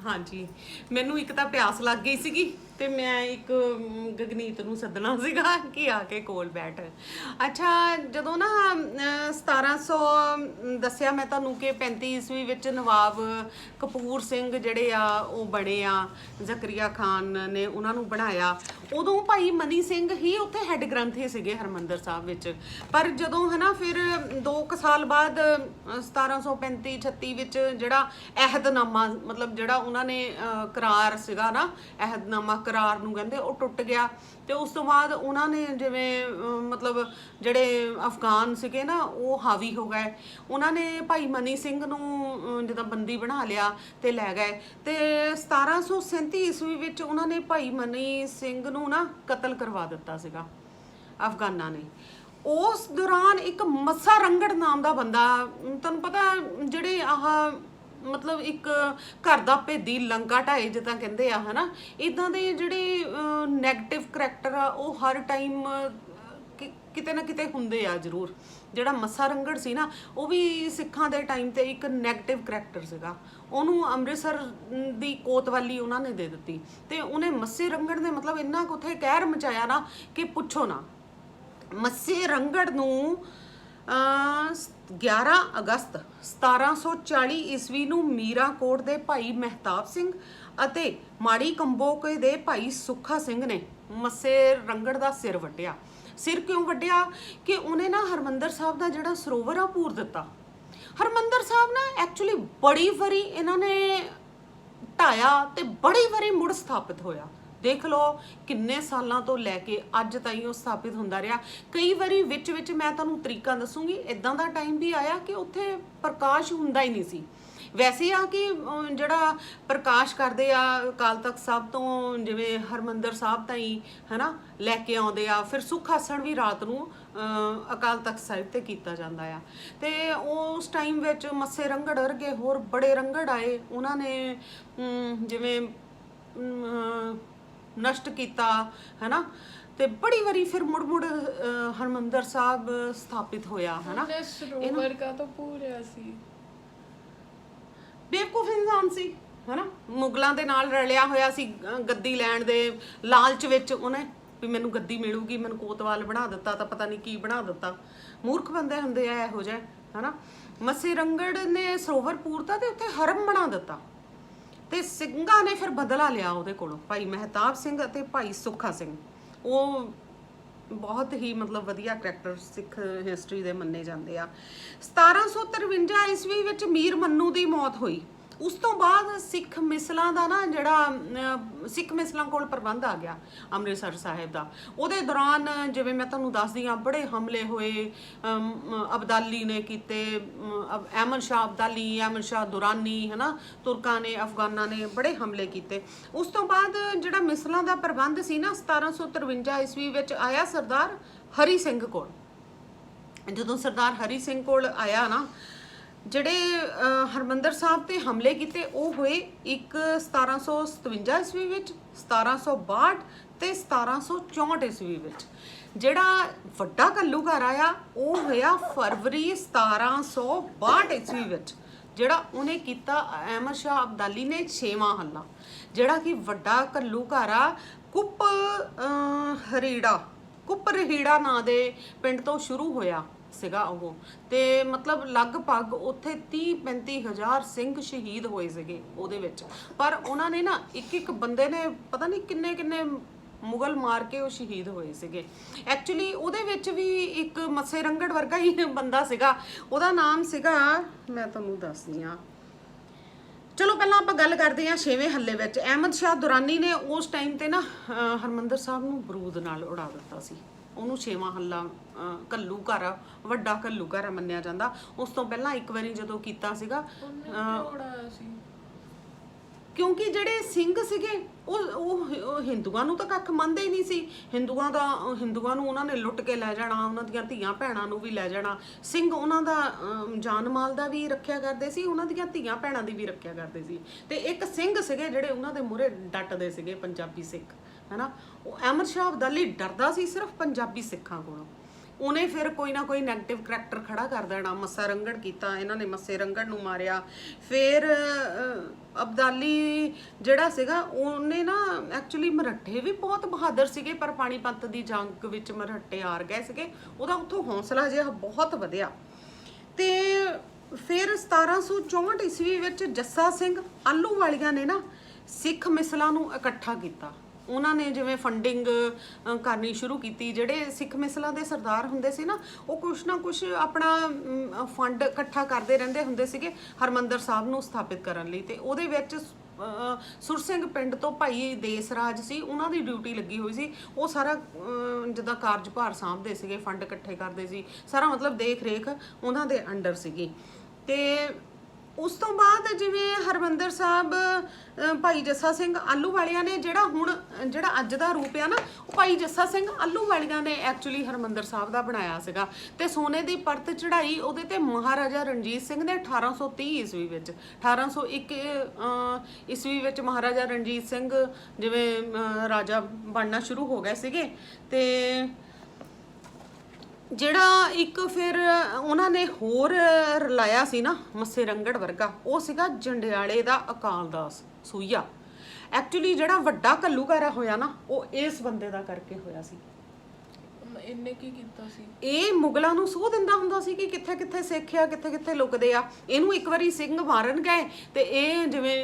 ਹਾਂਜੀ, ਮੈਨੂੰ ਇੱਕ ਤਾਂ ਪਿਆਸ ਲੱਗ ਗਈ ਸੀਗੀ ਤੇ ਮੈਂ ਇੱਕ ਗਗਨੀਤ ਨੂੰ ਸੱਦਣਾ ਸੀਗਾ ਕਿ ਆ ਕੇ ਕੋਲ ਬੈਠ। ਅੱਛਾ, ਜਦੋਂ ਨਾ 1700 ਦੱਸਿਆ ਮੈਂ ਤੁਹਾਨੂੰ ਕਿ 35 ਈਸਵੀ ਵਿੱਚ ਨਵਾਬ ਕਪੂਰ ਸਿੰਘ ਜਿਹੜੇ ਆ ਉਹ ਬਣੇ ਆ, ਜ਼ਕਰੀਆ ਖਾਨ ਨੇ ਉਹਨਾਂ ਨੂੰ ਬਣਾਇਆ। ਉਦੋਂ ਭਾਈ ਮਨੀ ਸਿੰਘ ਹੀ ਉੱਥੇ ਹੈੱਡ ਗ੍ਰੰਥੀ ਸੀਗੇ ਹਰਿਮੰਦਰ ਸਾਹਿਬ ਵਿੱਚ। ਪਰ ਜਦੋਂ ਹੈ ਨਾ ਫਿਰ 2 ਸਾਲ ਬਾਅਦ 1735-36 ਵਿੱਚ ਜਿਹੜਾ ਅਹਿਦਨਾਮਾ ਮਤਲਬ ਜਿਹੜਾ ਉਹਨਾਂ ਨੇ ਕਰਾਰ ਸੀਗਾ ਨਾ, ਅਹਿਦਨਾਮਾ ਕਰਾਰ ਨੂੰ ਕਹਿੰਦੇ, ਉਹ ਟੁੱਟ ਗਿਆ। ਤੇ ਉਸ ਤੋਂ ਬਾਅਦ ਉਹਨਾਂ ਨੇ ਜਿਵੇਂ ਮਤਲਬ ਜਿਹੜੇ ਅਫਗਾਨ ਸੀਗੇ ਨਾ ਉਹ ਹਾਵੀ ਹੋ ਗਏ। ਉਹਨਾਂ ਨੇ ਭਾਈ ਮਨੀ ਸਿੰਘ ਨੂੰ ਜਿੱਦਾਂ ਬੰਦੀ ਬਣਾ ਲਿਆ ਤੇ ਲੈ ਗਏ। ਤੇ 1737 ਈਸਵੀ ਵਿੱਚ ਉਹਨਾਂ ਨੇ ਭਾਈ ਮਨੀ ਸਿੰਘ ਨੂੰ ਨਾ ਕਤਲ ਕਰਵਾ ਦਿੱਤਾ ਸੀਗਾ ਅਫਗਾਨਾਂ ਨੇ। ਉਸ ਦੌਰਾਨ ਇੱਕ ਮੱਸਾ ਰੰਗੜ ਨਾਮ ਦਾ ਬੰਦਾ, ਤੁਹਾਨੂੰ ਪਤਾ ਜਿਹੜੇ ਮਤਲਬ ਇੱਕ ਘਰ ਦਾ ਭੇਦੀ ਲੰਕਾ ਢਾਏ ਜਿੱਦਾਂ ਕਹਿੰਦੇ ਆ, ਹਨਾ, ਇਦਾਂ ਦੇ ਜਿਹੜੇ ਨੈਗੇਟਿਵ ਕਰੈਕਟਰ ਆ ਉਹ ਹਰ ਟਾਈਮ ਕਿਤੇ ਨਾ ਕਿਤੇ ਹੁੰਦੇ ਆ ਜ਼ਰੂਰ। ਜਿਹੜਾ ਮੱਸਾ ਰੰਗੜ ਸੀ ਨਾ ਉਹ ਵੀ ਸਿੱਖਾਂ ਦੇ ਟਾਈਮ ਤੇ ਇੱਕ ਨੈਗੇਟਿਵ ਕਰੈਕਟਰ ਸੀਗਾ। ਉਹਨੂੰ ਅੰਮ੍ਰਿਤਸਰ ਦੀ ਕੋਤਵਾਲੀ ਉਹਨਾਂ ਨੇ ਦੇ ਦਿੱਤੀ ਤੇ ਉਹਨੇ ਮੱਸੇ ਰੰਗੜ ਨੇ ਮਤਲਬ ਇੰਨਾ ਕੁ ਉੱਥੇ ਕਹਿਰ ਮਚਾਇਆ ਨਾ ਕਿ ਪੁੱਛੋ ਨਾ। ਮੱਸੇ ਰੰਗੜ ਨੂੰ 11 ਅਗਸਤ 1740 ਈਸਵੀ ਨੂੰ ਮੀਰਾਕੋਟ ਦੇ ਭਾਈ ਮਹਿਤਾਬ ਸਿੰਘ ਅਤੇ ਮਾੜੀ ਕੰਬੋਕੇ ਦੇ ਭਾਈ ਸੁੱਖਾ ਸਿੰਘ ਨੇ ਮੱਸੇ ਰੰਗੜ ਦਾ ਸਿਰ ਵੱਢਿਆ। ਸਿਰ ਕਿਉਂ ਵੱਢਿਆ ਕਿ ਉਹਨੇ ਨਾ ਹਰਮੰਦਰ ਸਾਹਿਬ ਦਾ ਜਿਹੜਾ ਸਰੋਵਰ ਆ ਪੂਰ ਦਿੱਤਾ। ਹਰਮੰਦਰ ਸਾਹਿਬ ਨਾ ਐਕਚੁਅਲੀ ਬੜੀ ਵਾਰੀ ਇਹਨਾਂ ਨੇ ਢਾਇਆ ਤੇ ਬੜੀ ਵਾਰੀ ਮੁੜ ਸਥਾਪਿਤ ਹੋਇਆ। ਦੇਖ ਲਓ ਕਿੰਨੇ ਸਾਲਾਂ ਤੋਂ ਲੈ ਕੇ ਅੱਜ ਤਾਈਂ ਉਹ ਸਥਾਪਿਤ ਹੁੰਦਾ ਰਿਹਾ। ਕਈ ਵਾਰੀ ਵਿੱਚ ਮੈਂ ਤੁਹਾਨੂੰ ਤਰੀਕਾ ਦੱਸੂਗੀ, ਇਦਾਂ ਦਾ ਟਾਈਮ ਵੀ ਆਇਆ ਕਿ ਉੱਥੇ ਪ੍ਰਕਾਸ਼ ਹੁੰਦਾ ਹੀ ਨਹੀਂ ਸੀ। ਵੈਸੇ ਆ ਕਿ ਜਿਹੜਾ ਪ੍ਰਕਾਸ਼ ਕਰਦੇ ਆ ਅਕਾਲ ਤਖਤ ਸਾਹਿਬ ਤੋਂ ਜਿਵੇਂ ਹਰਮੰਦਰ ਸਾਹਿਬ ਤਾਈਂ ਹਨਾ ਲੈ ਕੇ ਆਉਂਦੇ ਆ, ਫਿਰ ਸੁੱਖ ਆਸਣ ਵੀ ਰਾਤ ਨੂੰ ਅਕਾਲ ਤਖਤ ਸਾਹਿਬ ਤੇ ਕੀਤਾ ਜਾਂਦਾ ਆ। ਤੇ ਉਸ ਟਾਈਮ ਵਿੱਚ ਮੱਸੇ ਰੰਗੜ ਵਰਗੇ ਹੋਰ ਬੜੇ ਰੰਗੜ ਆਏ, ਉਹਨਾਂ ਨੇ ਜਿਵੇਂ ਨਸ਼ਟ ਕੀਤਾ ਹਨਾ। ਤੇ ਬੜੀ ਵਾਰੀ ਫਿਰ ਮੁੜ ਹਰਮੰਦਰ ਸਾਹਿਬ ਸਥਾਪਿਤ ਹੋਇਆ ਹਨਾ। ਸਰੋਵਰ ਕਾ ਤਾਂ ਪੂਰਿਆ ਸੀ, ਬੇਵਕੂਫ ਇਨਸਾਨ ਸੀ ਹਨਾ, ਮੁਗਲਾਂ ਦੇ ਨਾਲ ਰਲਿਆ ਹੋਇਆ ਸੀ ਗੱਦੀ ਲੈਣ ਦੇ ਲਾਲਚ ਵਿੱਚ। ਉਹਨੇ ਵੀ ਮੈਨੂੰ ਗੱਦੀ ਮਿਲੂਗੀ, ਮੈਨੂੰ ਕੋਤਵਾਲ ਬਣਾ ਦਿੱਤਾ ਤਾਂ ਪਤਾ ਨਹੀਂ ਕੀ ਬਣਾ ਦਿੱਤਾ। ਮੂਰਖ ਬੰਦੇ ਹੁੰਦੇ ਆ ਇਹੋ ਜਿਹੇ ਹਨਾ। ਮੱਸੇ ਰੰਗੜ ਨੇ ਸਰੋਵਰ ਪੂਰਤਾ ਤੇ ਉੱਥੇ ਹਰਮ ਬਣਾ ਦਿੱਤਾ ਤੇ ਸਿੰਘਾਂ ਨੇ ਫਿਰ ਬਦਲਾ ਲਿਆ ਉਹਦੇ ਕੋਲੋਂ, ਭਾਈ ਮਹਿਤਾਬ ਸਿੰਘ ਅਤੇ ਭਾਈ ਸੁੱਖਾ ਸਿੰਘ। ਉਹ ਬਹੁਤ ਹੀ ਮਤਲਬ ਵਧੀਆ ਕਰੈਕਟਰ ਸਿੱਖ ਹਿਸਟਰੀ ਦੇ ਮੰਨੇ ਜਾਂਦੇ ਆ। 1753 ਈਸਵੀ ਵਿੱਚ ਮੀਰ ਮੰਨੂ ਦੀ ਮੌਤ ਹੋਈ। ਉਸ ਤੋਂ ਬਾਅਦ ਸਿੱਖ ਮਿਸਲਾਂ ਦਾ ਨਾ ਜਿਹੜਾ ਸਿੱਖ ਮਿਸਲਾਂ ਕੋਲ ਪ੍ਰਬੰਧ ਆ ਗਿਆ ਅੰਮ੍ਰਿਤਸਰ ਸਾਹਿਬ ਦਾ। ਉਹਦੇ ਦੌਰਾਨ ਜਿਵੇਂ ਮੈਂ ਤੁਹਾਨੂੰ ਦੱਸਦੀ ਹਾਂ ਬੜੇ ਹਮਲੇ ਹੋਏ, ਅਬਦਾਲੀ ਨੇ ਕੀਤੇ, ਅਹਿਮਦ ਸ਼ਾਹ ਅਬਦਾਲੀ, ਅਹਿਮਦ ਸ਼ਾਹ ਦੁਰਾਨੀ ਹਨਾ, ਤੁਰਕਾਂ ਨੇ ਅਫਗਾਨਾਂ ਨੇ ਬੜੇ ਹਮਲੇ ਕੀਤੇ। ਉਸ ਤੋਂ ਬਾਅਦ ਜਿਹੜਾ ਮਿਸਲਾਂ ਦਾ ਪ੍ਰਬੰਧ ਸੀ ਨਾ 1753 ਈਸਵੀ ਵਿੱਚ ਆਇਆ ਸਰਦਾਰ ਹਰੀ ਸਿੰਘ ਕੋਲ। ਜਦੋਂ ਸਰਦਾਰ ਹਰੀ ਸਿੰਘ ਕੋਲ ਆਇਆ ਨਾ, ਜਿਹੜੇ ਹਰਮੰਦਰ ਸਾਹਿਬ ਤੇ ਹਮਲੇ ਕੀਤੇ ਉਹ ਹੋਏ ਇੱਕ 1757 ਈਸਵੀ ਵਿੱਚ, 1762 ਤੇ 1764 ਈਸਵੀ ਵਿੱਚ। ਜਿਹੜਾ ਵੱਡਾ ਘੱਲੂਘਾਰਾ ਆਇਆ ਉਹ ਹੋਇਆ ਫਰਵਰੀ 1762 ਈਸਵੀ ਵਿੱਚ, ਜਿਹੜਾ ਉਹਨੇ ਕੀਤਾ ਅਹਿਮਦ ਸ਼ਾਹ ਅਬਦਾਲੀ ਨੇ 6ਵਾਂ ਹੱਲਾ। ਜਿਹੜਾ ਕਿ ਵੱਡਾ ਘੱਲੂਘਾਰਾ ਕੁੱਪ ਰਹੀੜਾ ਨਾਂ ਦੇ ਪਿੰਡ ਤੋਂ ਸ਼ੁਰੂ ਹੋਇਆ ਸੀਗਾ ਉਹ। ਤੇ ਮਤਲਬ ਲਗਭਗ ਉੱਥੇ 30-35 ਹਜ਼ਾਰ ਸਿੰਘ ਸ਼ਹੀਦ ਹੋਏ ਸੀਗੇ ਉਹਦੇ ਵਿੱਚ। ਪਰ ਉਹਨਾਂ ਨੇ ਨਾ ਇੱਕ ਬੰਦੇ ਨੇ ਪਤਾ ਨਹੀਂ ਕਿੰਨੇ ਮੁਗਲ ਮਾਰ ਕੇ ਉਹ ਸ਼ਹੀਦ ਹੋਏ ਸੀਗੇ। ਐਕਚੁਅਲੀ ਉਹਦੇ ਵਿੱਚ ਵੀ ਇੱਕ ਮੱਸੇ ਰੰਗੜ ਵਰਗਾ ਹੀ ਬੰਦਾ ਸੀਗਾ, ਉਹਦਾ ਨਾਮ ਸੀਗਾ, ਮੈਂ ਤੁਹਾਨੂੰ ਦੱਸਦੀ ਹਾਂ। ਚਲੋ ਪਹਿਲਾਂ ਆਪਾਂ ਗੱਲ ਕਰਦੇ ਹਾਂ 6ਵੇਂ ਹੱਲੇ ਵਿੱਚ। ਅਹਿਮਦ ਸ਼ਾਹ ਦੁਰਾਨੀ ਨੇ ਉਸ ਟਾਈਮ ਤੇ ਨਾ ਹਰਮੰਦਰ ਸਾਹਿਬ ਨੂੰ ਬਰੂਦ ਨਾਲ ਉਡਾ ਦਿੱਤਾ ਸੀ। ਉਹਨੂੰ 6ਵਾਂ ਹੱਲਾ ਘੱਲੂ ਘਰ, ਵੱਡਾ ਘੱਲੂ ਘਰ ਮੰਨਿਆ ਜਾਂਦਾ। ਉਸ ਤੋਂ ਪਹਿਲਾਂ ਇੱਕ ਵਾਰੀ ਜਦੋਂ ਕੀਤਾ ਸੀਗਾ, ਕਿਉਂਕਿ ਜਿਹੜੇ ਸਿੰਘ ਸੀਗੇ ਉਹ ਹਿੰਦੂਆਂ ਨੂੰ ਤਾਂ ਕੱਖ ਮੰਨਦੇ ਹੀ ਨਹੀਂ ਸੀ। ਹਿੰਦੂਆਂ ਨੂੰ ਉਹਨਾਂ ਨੇ ਲੁੱਟ ਕੇ ਲੈ ਜਾਣਾ, ਉਹਨਾਂ ਦੀਆਂ ਧੀਆਂ ਭੈਣਾਂ ਨੂੰ ਵੀ ਲੈ ਜਾਣਾ। ਸਿੰਘ ਉਹਨਾਂ ਦਾ ਜਾਨ ਮਾਲ ਦਾ ਵੀ ਰੱਖਿਆ ਕਰਦੇ ਸੀ, ਉਹਨਾਂ ਦੀਆਂ ਧੀਆਂ ਭੈਣਾਂ ਦੀ ਵੀ ਰੱਖਿਆ ਕਰਦੇ ਸੀ। ਤੇ ਇੱਕ ਸਿੰਘ ਸੀਗੇ ਜਿਹੜੇ ਉਹਨਾਂ ਦੇ ਮੂਹਰੇ ਡਟਦੇ ਸੀਗੇ, ਪੰਜਾਬੀ ਸਿੱਖ, ਹਨਾ। ਉਹ ਅਹਿਮਦ ਸ਼ਾਹ ਅਬਦਾਲੀ ਡਰਦਾ ਸੀ ਸਿਰਫ ਪੰਜਾਬੀ ਸਿੱਖਾਂ ਕੋਲੋਂ। ਉਹਨੇ ਫਿਰ ਕੋਈ ਨਾ ਕੋਈ ਨੈਗੇਟਿਵ ਕਰੈਕਟਰ ਖੜਾ ਕਰ ਦੇਣਾ। ਮੱਸਾ ਰੰਗੜ ਕੀਤਾ, ਇਹਨਾਂ ਨੇ ਮੱਸੇ ਰੰਗੜ ਨੂੰ ਮਾਰਿਆ। ਫਿਰ ਅਬਦਾਲੀ ਜਿਹੜਾ ਸੀਗਾ ਉਹਨੇ ਨਾ, ਐਕਚੁਅਲੀ ਮਰਾਠੇ ਵੀ ਬਹੁਤ ਬਹਾਦਰ ਸੀਗੇ, ਪਰ ਪਾਣੀਪਤ ਦੀ ਜੰਗ ਵਿੱਚ ਮਰਾਠੇ ਹਾਰ ਗਏ ਸੀਗੇ। ਉਹਦਾ ਉੱਥੋਂ ਹੌਸਲਾ ਜਿਹਾ ਬਹੁਤ ਵਧਿਆ। ਤੇ ਫਿਰ 1764 ਈਸਵੀ ਵਿੱਚ ਜੱਸਾ ਸਿੰਘ ਆਹਲੂਵਾਲੀਆ ਨੇ ਨਾ ਸਿੱਖ ਮਿਸਲਾਂ ਨੂੰ ਇਕੱਠਾ ਕੀਤਾ। ਉਹਨਾਂ ਨੇ ਜਿਵੇਂ ਫੰਡਿੰਗ ਕਰਨੀ ਸ਼ੁਰੂ ਕੀਤੀ। ਜਿਹੜੇ ਸਿੱਖ ਮਿਸਲਾਂ ਦੇ ਸਰਦਾਰ ਹੁੰਦੇ ਸੀ ਨਾ, ਉਹ ਕੁਛ ਨਾ ਕੁਛ ਆਪਣਾ ਫੰਡ ਇਕੱਠਾ ਕਰਦੇ ਰਹਿੰਦੇ ਹੁੰਦੇ ਸੀਗੇ ਹਰਮੰਦਰ ਸਾਹਿਬ ਨੂੰ ਸਥਾਪਿਤ ਕਰਨ ਲਈ। ਤੇ ਉਹਦੇ ਵਿੱਚ ਸੁਰ ਸਿੰਘ ਪਿੰਡ ਤੋਂ ਭਾਈ ਦੇਸ ਰਾਜ ਸੀ, ਉਹਨਾਂ ਦੀ ਡਿਊਟੀ ਲੱਗੀ ਹੋਈ ਸੀ। ਉਹ ਸਾਰਾ ਜਿੱਦਾਂ ਕਾਰਜਭਾਰ ਸਾਂਭਦੇ ਸੀਗੇ, ਫੰਡ ਇਕੱਠੇ ਕਰਦੇ ਸੀ, ਸਾਰਾ ਮਤਲਬ ਦੇਖ ਰੇਖ ਉਹਨਾਂ ਦੇ ਅੰਡਰ ਸੀਗੀ। ਤੇ ਉਸ ਤੋਂ ਬਾਅਦ ਜਿਵੇਂ ਹਰਮੰਦਰ ਸਾਹਿਬ ਭਾਈ ਜੱਸਾ ਸਿੰਘ ਆਹਲੂਵਾਲੀਆ ਨੇ ਜਿਹੜਾ ਅੱਜ ਦਾ ਰੂਪ ਆ ਨਾ, ਉਹ ਭਾਈ ਜੱਸਾ ਸਿੰਘ ਆਹਲੂਵਾਲੀਆ ਨੇ ਐਕਚੁਅਲੀ ਹਰਮੰਦਰ ਸਾਹਿਬ ਦਾ ਬਣਾਇਆ ਸੀਗਾ। ਤੇ ਸੋਨੇ ਦੀ ਪਰਤ ਚੜਾਈ ਉਹਦੇ ਤੇ ਮਹਾਰਾਜਾ ਰਣਜੀਤ ਸਿੰਘ ਨੇ 1830 ਈਸਵੀ ਵਿੱਚ। 1801 ਈਸਵੀ ਵਿੱਚ ਮਹਾਰਾਜਾ ਰਣਜੀਤ ਸਿੰਘ ਜਿਵੇਂ ਰਾਜਾ ਬਣਨਾ ਸ਼ੁਰੂ ਹੋ ਗਏ ਸੀਗੇ। ਤੇ ਜਿਹੜਾ ਇੱਕ ਫਿਰ ਉਹਨਾਂ ਨੇ ਹੋਰ ਰਲਾਇਆ ਸੀ ਨਾ ਮੱਸੇ ਰੰਗੜ ਵਰਗਾ, ਉਹ ਸੀਗਾ ਜੰਡਿਆਲੇ ਦਾ ਅਕਾਲ ਦਾਸ ਸੂਈਆ। ਐਕਚੁਅਲੀ ਜਿਹੜਾ ਵੱਡਾ ਘੱਲੂਘਾਰਾ ਹੋਇਆ ਨਾ, ਉਹ ਇਸ ਬੰਦੇ ਦਾ ਕਰਕੇ ਹੋਇਆ ਸੀ। ਇਹਨੇ ਕੀ ਕੀਤਾ ਸੀ? ਇਹ ਮੁਗਲਾਂ ਨੂੰ ਸੂਹ ਦਿੰਦਾ ਹੁੰਦਾ ਸੀ ਕਿ ਕਿੱਥੇ ਕਿੱਥੇ ਸਿੱਖ ਆ, ਕਿੱਥੇ ਕਿੱਥੇ ਲੁਕਦੇ ਆ। ਇਹਨੂੰ ਇੱਕ ਵਾਰੀ ਸਿੰਘ ਮਾਰਨ ਗਏ ਤੇ ਇਹ ਜਿਵੇਂ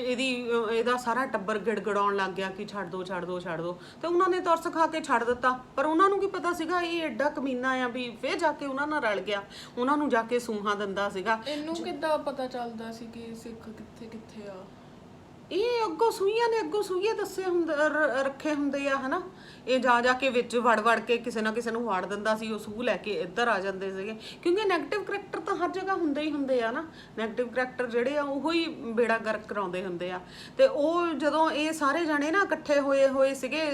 ਇਹਦਾ ਸਾਰਾ ਟੱਬਰ ਗਿੜਗੜਾਉਣ ਲੱਗ ਗਿਆ ਕਿ ਛੱਡ ਦੋ ਛੱਡ ਦੋ ਛੱਡ ਦੋ। ਤੇ ਉਹਨਾਂ ਨੇ ਤਰਸ ਖਾ ਕੇ ਛੱਡ ਦਿੱਤਾ। ਪਰ ਉਹਨਾਂ ਨੂੰ ਕੀ ਪਤਾ ਸੀਗਾ ਇਹ ਐਡਾ ਕਮੀਨਾ ਆ ਵੀ ਫੇਰ ਜਾ ਕੇ ਉਹਨਾਂ ਨਾਲ ਰਲ ਗਿਆ, ਉਹਨਾਂ ਨੂੰ ਜਾ ਕੇ ਸੂਹਾਂ ਦਿੰਦਾ ਸੀਗਾ। ਇਹਨੂੰ ਕਿੱਦਾਂ ਪਤਾ ਚੱਲਦਾ ਸੀ ਕਿ ਸਿੱਖ ਕਿੱਥੇ ਕਿੱਥੇ ਆ? ਇਹ ਅੱਗੋਂ ਸੂਈਆਂ ਨੇ ਸੂਈਏ ਦੱਸੇ ਹੁੰਦੇ, ਰੱਖੇ ਹੁੰਦੇ ਆ, ਹਨਾ। ਇਹ ਜਾ ਕੇ ਵਿੱਚ ਵੜ ਕੇ ਕਿਸੇ ਨਾ ਕਿਸੇ ਨੂੰ ਵਾੜ ਦਿੰਦਾ ਸੀ। ਉਹ ਸੂਹ ਲੈ ਕੇ ਇੱਧਰ ਆ ਜਾਂਦੇ ਸੀਗੇ, ਕਿਉਂਕਿ ਨੈਗੇਟਿਵ ਕਰੈਕਟਰ ਤਾਂ ਹਰ ਜਗ੍ਹਾ ਹੁੰਦੇ ਹੀ ਹੁੰਦੇ ਆ ਨਾ। ਨੈਗੇਟਿਵ ਕਰੈਕਟਰ ਜਿਹੜੇ ਆ ਉਹੋ ਹੀ ਬੇੜਾ ਗਰਕ ਕਰਾਉਂਦੇ ਹੁੰਦੇ ਆ। ਤੇ ਉਹ ਜਦੋਂ ਇਹ ਸਾਰੇ ਜਾਣੇ ਨਾ ਇਕੱਠੇ ਹੋਏ ਸੀਗੇ,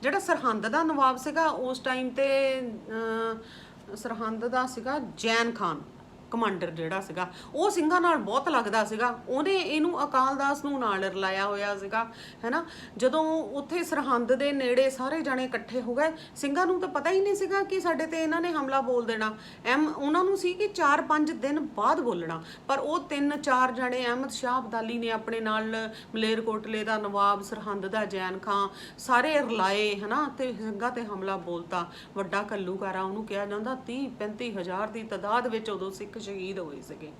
ਜਿਹੜਾ ਸਰਹੰਦ ਦਾ ਨਵਾਬ ਸੀਗਾ ਉਸ ਟਾਈਮ ਤੇ, ਸਰਹੰਦ ਦਾ ਸੀਗਾ ਜੈਨ ਖਾਨ ਕਮਾਂਡਰ ਜਿਹੜਾ ਸੀਗਾ, ਉਹ ਸਿੰਘਾਂ ਨਾਲ ਬਹੁਤ ਲੱਗਦਾ ਸੀਗਾ। ਉਹਨੇ ਇਹਨੂੰ ਅਕਾਲ ਦਾਸ ਨੂੰ ਨਾਲ ਰਲਾਇਆ ਹੋਇਆ ਸੀਗਾ, ਹੈਨਾ। ਜਦੋਂ ਉੱਥੇ ਸਰਹੰਦ ਦੇ ਨੇੜੇ ਸਾਰੇ ਜਾਣੇ ਇਕੱਠੇ ਹੋ ਗਏ, ਸਿੰਘਾਂ ਨੂੰ ਤਾਂ ਪਤਾ ਹੀ ਨਹੀਂ ਸੀਗਾ ਕਿ ਸਾਡੇ ਤੇ ਇਹਨਾਂ ਨੇ ਹਮਲਾ ਬੋਲ ਦੇਣਾ। ਉਹਨਾਂ ਨੂੰ ਸੀ ਕਿ 4-5 ਦਿਨ ਬਾਅਦ ਬੋਲਣਾ। ਪਰ ਉਹ 3-4 ਜਾਣੇ ਅਹਿਮਦ ਸ਼ਾਹ ਅਬਦਾਲੀ ਨੇ ਆਪਣੇ ਨਾਲ ਮਲੇਰਕੋਟਲੇ ਦਾ ਨਵਾਬ, ਸਰਹੰਦ ਦਾ ਜੈਨ ਖਾਂ, ਸਾਰੇ ਰਲਾਏ, ਹਨਾ। ਤੇ ਸਿੰਘਾਂ ਤੇ ਹਮਲਾ ਬੋਲਤਾ। ਵੱਡਾ ਘੱਲੂਘਾਰਾ ਉਹਨੂੰ ਕਿਹਾ ਜਾਂਦਾ। 30-35 ਹਜ਼ਾਰ ਦੀ ਤਾਦਾਦ ਵਿੱਚ ਉਦੋਂ ਸਿੱਖ ਸ਼ਹੀਦ ਹੋਏ ਸੀਗੇ।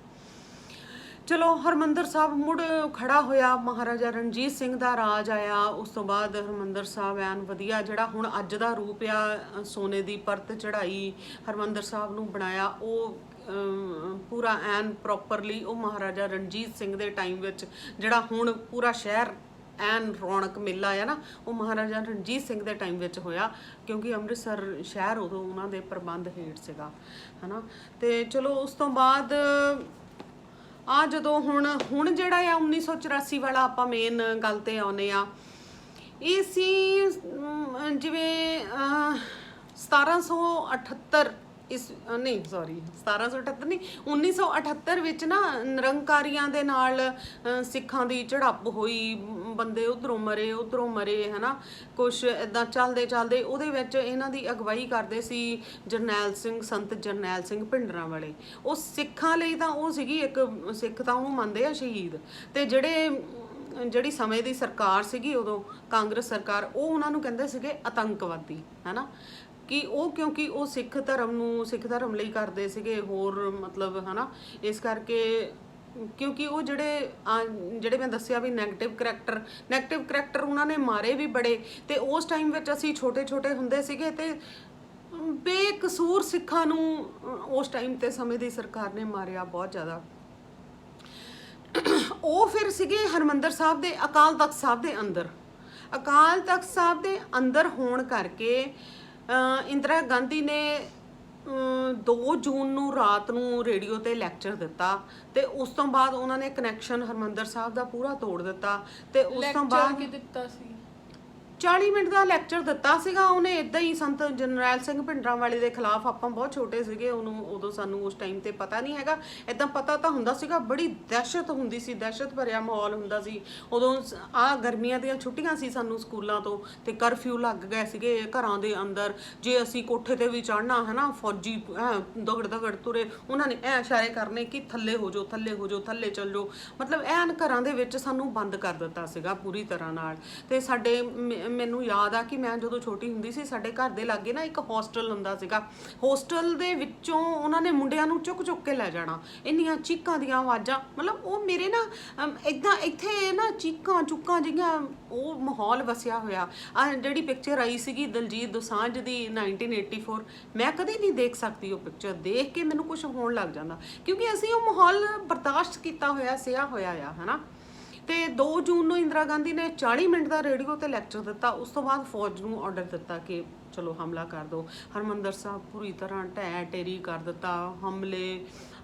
ਚਲੋ ਹਰਮੰਦਰ ਸਾਹਿਬ ਮੁੜ ਖੜਾ ਹੋਇਆ, ਮਹਾਰਾਜਾ ਰਣਜੀਤ ਸਿੰਘ ਦਾ ਰਾਜ ਆਇਆ। ਉਸ ਤੋਂ ਬਾਅਦ ਹਰਮੰਦਰ ਸਾਹਿਬ ਐਨ ਵਧੀਆ ਜਿਹੜਾ ਹੁਣ ਅੱਜ ਦਾ ਰੂਪ ਆ, ਸੋਨੇ ਦੀ ਪਰਤ ਚੜਾਈ, ਹਰਮੰਦਰ ਸਾਹਿਬ ਨੂੰ ਬਣਾਇਆ, ਉਹ ਪੂਰਾ ਐਨ ਪ੍ਰੋਪਰਲੀ ਉਹ ਮਹਾਰਾਜਾ ਰਣਜੀਤ ਸਿੰਘ ਦੇ ਟਾਈਮ ਵਿੱਚ, ਜਿਹੜਾ ਹੁਣ ਪੂਰਾ ਸ਼ਹਿਰ ਐਨ ਰੌਣਕ ਮੇਲਾ ਆ ਨਾ, ਉਹ ਮਹਾਰਾਜਾ ਰਣਜੀਤ ਸਿੰਘ ਦੇ ਟਾਈਮ ਵਿੱਚ ਹੋਇਆ, ਕਿਉਂਕਿ ਅੰਮ੍ਰਿਤਸਰ ਸ਼ਹਿਰ ਉਦੋਂ ਉਹਨਾਂ ਦੇ ਪ੍ਰਬੰਧ ਹੇਠ ਸੀਗਾ, ਹਨਾ। ਤੇ ਚਲੋ ਉਸ ਤੋਂ ਬਾਅਦ ਆ ਜਦੋਂ ਹੁਣ ਜਿਹੜਾ ਆ 1984 ਵਾਲਾ ਆਪਾਂ ਮੇਨ ਗੱਲ ਤੇ ਆਉਨੇ ਆ। ਇਹ ਸੀ ਜਿਵੇਂ 1778 1778 ਨਹੀਂ, 1978 ਵਿੱਚ ਨਾ ਨਿਰੰਕਾਰੀਆਂ ਦੇ ਨਾਲ ਸਿੱਖਾਂ ਦੀ ਝੜਪ ਹੋਈ। ਬੰਦੇ ਉਧਰੋਂ ਮਰੇ, ਹਨਾ। ਕੁਛ ਇਦਾਂ ਚੱਲਦੇ ਉਹਦੇ ਵਿੱਚ ਇਹਨਾਂ ਦੀ ਅਗਵਾਈ ਕਰਦੇ ਸੀ ਜਰਨੈਲ ਸਿੰਘ, ਸੰਤ ਜਰਨੈਲ ਸਿੰਘ ਭਿੰਡਰਾਂ ਵਾਲੇ। ਉਹ ਸਿੱਖਾਂ ਲਈ ਤਾਂ ਉਹ ਸੀਗੀ ਇੱਕ, ਸਿੱਖ ਤਾਂ ਉਹਨੂੰ ਮੰਨਦੇ ਆ ਸ਼ਹੀਦ। ਤੇ ਜਿਹੜੀ ਸਮੇਂ ਦੀ ਸਰਕਾਰ ਸੀਗੀ ਉਦੋਂ, ਕਾਂਗਰਸ ਸਰਕਾਰ, ਉਹ ਉਹਨਾਂ ਨੂੰ ਕਹਿੰਦੇ ਸੀਗੇ ਆਤੰਕਵਾਦੀ, ਹਨਾ। ਕਿ ਉਹ ਕਿਉਂਕਿ ਉਹ ਸਿੱਖ ਧਰਮ ਲਈ ਕਰਦੇ ਸੀਗੇ, ਹੋਰ ਮਤਲਬ, ਹਨਾ। ਇਸ ਕਰਕੇ ਕਿਉਂਕਿ ਉਹ ਜਿਹੜੇ ਮੈਂ ਦੱਸਿਆ ਵੀ ਨੈਗੇਟਿਵ ਕਰੈਕਟਰ ਉਹਨਾਂ ਨੇ ਮਾਰੇ ਵੀ ਬੜੇ, ਤੇ ਉਸ ਟਾਈਮ ਵਿੱਚ ਅਸੀਂ ਛੋਟੇ ਹੁੰਦੇ ਸੀਗੇ, ਤੇ ਬੇਕਸੂਰ ਸਿੱਖਾਂ ਨੂੰ ਉਸ ਟਾਈਮ ਤੇ ਸਮੇਂ ਦੀ ਸਰਕਾਰ ਨੇ ਮਾਰਿਆ ਬਹੁਤ ਜ਼ਿਆਦਾ। ਉਹ ਫਿਰ ਸੀਗੇ ਹਰਮੰਦਰ ਸਾਹਿਬ ਦੇ ਅਕਾਲ ਤਖਤ ਸਾਹਿਬ ਦੇ ਅੰਦਰ ਹੋਣ ਕਰਕੇ ਇੰਦਰਾ ਗਾਂਧੀ ਨੇ 2 ਜੂਨ ਨੂੰ ਰਾਤ ਨੂੰ ਰੇਡੀਓ ਤੇ ਲੈਕਚਰ ਦਿੱਤਾ, ਤੇ ਉਸ ਤੋਂ ਬਾਅਦ ਉਹਨਾਂ ਨੇ ਕਨੈਕਸ਼ਨ ਹਰਮੰਦਰ ਸਾਹਿਬ ਦਾ ਪੂਰਾ ਤੋੜ ਦਿੱਤਾ। ਤੇ ਉਸ ਤੋਂ ਬਾਅਦ ਕੀ ਦਿੱਤਾ ਸੀ? 40 ਮਿੰਟ ਦਾ ਲੈਕਚਰ ਦਿੱਤਾ ਸੀਗਾ ਉਹਨੇ, ਇਦਾਂ ਹੀ ਸੰਤ ਜਰਨੈਲ ਸਿੰਘ ਭਿੰਡਰਾਂਵਾਲੇ ਦੇ ਖਿਲਾਫ। ਆਪਾਂ ਬਹੁਤ ਛੋਟੇ ਸੀਗੇ, ਉਦੋਂ ਸਾਨੂੰ ਉਸ ਟਾਈਮ ਤੇ ਪਤਾ ਨਹੀਂ ਹੈਗਾ, ਇਦਾਂ ਪਤਾ ਤਾਂ ਹੁੰਦਾ ਸੀਗਾ, ਬੜੀ ਦਹਿਸ਼ਤ ਹੁੰਦੀ ਸੀ, ਦਹਿਸ਼ਤ ਭਰਿਆ ਮਾਹੌਲ ਹੁੰਦਾ ਸੀ ਉਦੋਂ। ਗਰਮੀਆਂ ਦੀਆਂ ਛੁੱਟੀਆਂ ਸੀ ਸਾਨੂੰ ਸਕੂਲਾਂ ਤੋਂ, ਤੇ ਕਰਫਿਊ ਲੱਗ ਗਏ ਸੀਗੇ ਘਰਾਂ ਦੇ ਅੰਦਰ। ਜੇ ਅਸੀਂ ਕੋਠੇ ਤੇ ਵੀ ਚੜ੍ਹਨਾ ਹੈ ਨਾ, ਫੌਜੀ ਦਗੜ ਤੁਰੇ, ਉਹਨਾਂ ਨੇ ਇਸ਼ਾਰੇ ਕਰਨੇ ਕਿ ਥੱਲੇ ਹੋ ਜਾਓ, ਥੱਲੇ ਚੱਲ ਜਾਓ, ਮਤਲਬ ਐਨ ਘਰਾਂ ਦੇ ਵਿੱਚ ਸਾਨੂੰ ਬੰਦ ਕਰ ਦਿੱਤਾ ਸੀਗਾ ਪੂਰੀ ਤਰ੍ਹਾਂ ਨਾਲ। ਤੇ ਸਾਡੇ ਮੈਨੂੰ ਯਾਦ ਆ ਕਿ ਮੈਂ ਜਦੋਂ ਛੋਟੀ ਹੁੰਦੀ ਸੀ, ਸਾਡੇ ਘਰ ਦੇ ਲਾਗੇ ਨਾ ਇੱਕ ਹੋਸਟਲ ਹੁੰਦਾ ਸੀਗਾ, ਹੋਸਟਲ ਦੇ ਵਿੱਚੋਂ ਉਹਨਾਂ ਨੇ ਮੁੰਡਿਆਂ ਨੂੰ ਚੁੱਕ ਕੇ ਲੈ ਜਾਣਾ, ਇੰਨੀਆਂ ਚੀਕਾਂ ਦੀਆਂ ਆਵਾਜ਼ਾਂ, ਮਤਲਬ ਉਹ ਮੇਰੇ ਨਾ ਇੱਦਾਂ ਇੱਥੇ ਨਾ ਚੀਕਾਂ ਜਿਹੀਆਂ, ਉਹ ਮਾਹੌਲ ਵਸਿਆ ਹੋਇਆ। ਜਿਹੜੀ ਪਿਕਚਰ ਆਈ ਸੀਗੀ ਦਲਜੀਤ ਦੋਸਾਂਝ ਦੀ 1984, ਮੈਂ ਕਦੇ ਨਹੀਂ ਦੇਖ ਸਕਦੀ ਉਹ ਪਿਕਚਰ, ਦੇਖ ਕੇ ਮੈਨੂੰ ਕੁਝ ਹੋਣ ਲੱਗ ਜਾਂਦਾ, ਕਿਉਂਕਿ ਅਸੀਂ ਉਹ ਮਾਹੌਲ ਬਰਦਾਸ਼ਤ ਕੀਤਾ ਹੋਇਆ, ਸਿਆ ਹੋਇਆ ਆ, ਹੈ ਨਾ। ਤੇ 2 ਜੂਨ ਨੂੰ ਇੰਦਰਾ ਗਾਂਧੀ ਨੇ 40 ਮਿੰਟ ਦਾ ਰੇਡੀਓ ਤੇ ਲੈਕਚਰ ਦਿੱਤਾ। ਉਸ ਤੋਂ ਬਾਅਦ ਫੌਜ ਨੂੰ ਆਰਡਰ ਦਿੱਤਾ ਕਿ ਚਲੋ ਹਮਲਾ ਕਰ ਦਿਓ। ਹਰਮੰਦਰ ਸਾਹਿਬ ਪੂਰੀ ਤਰ੍ਹਾਂ ਢਹਿ ਢੇਰੀ ਕਰ ਦਿੱਤਾ,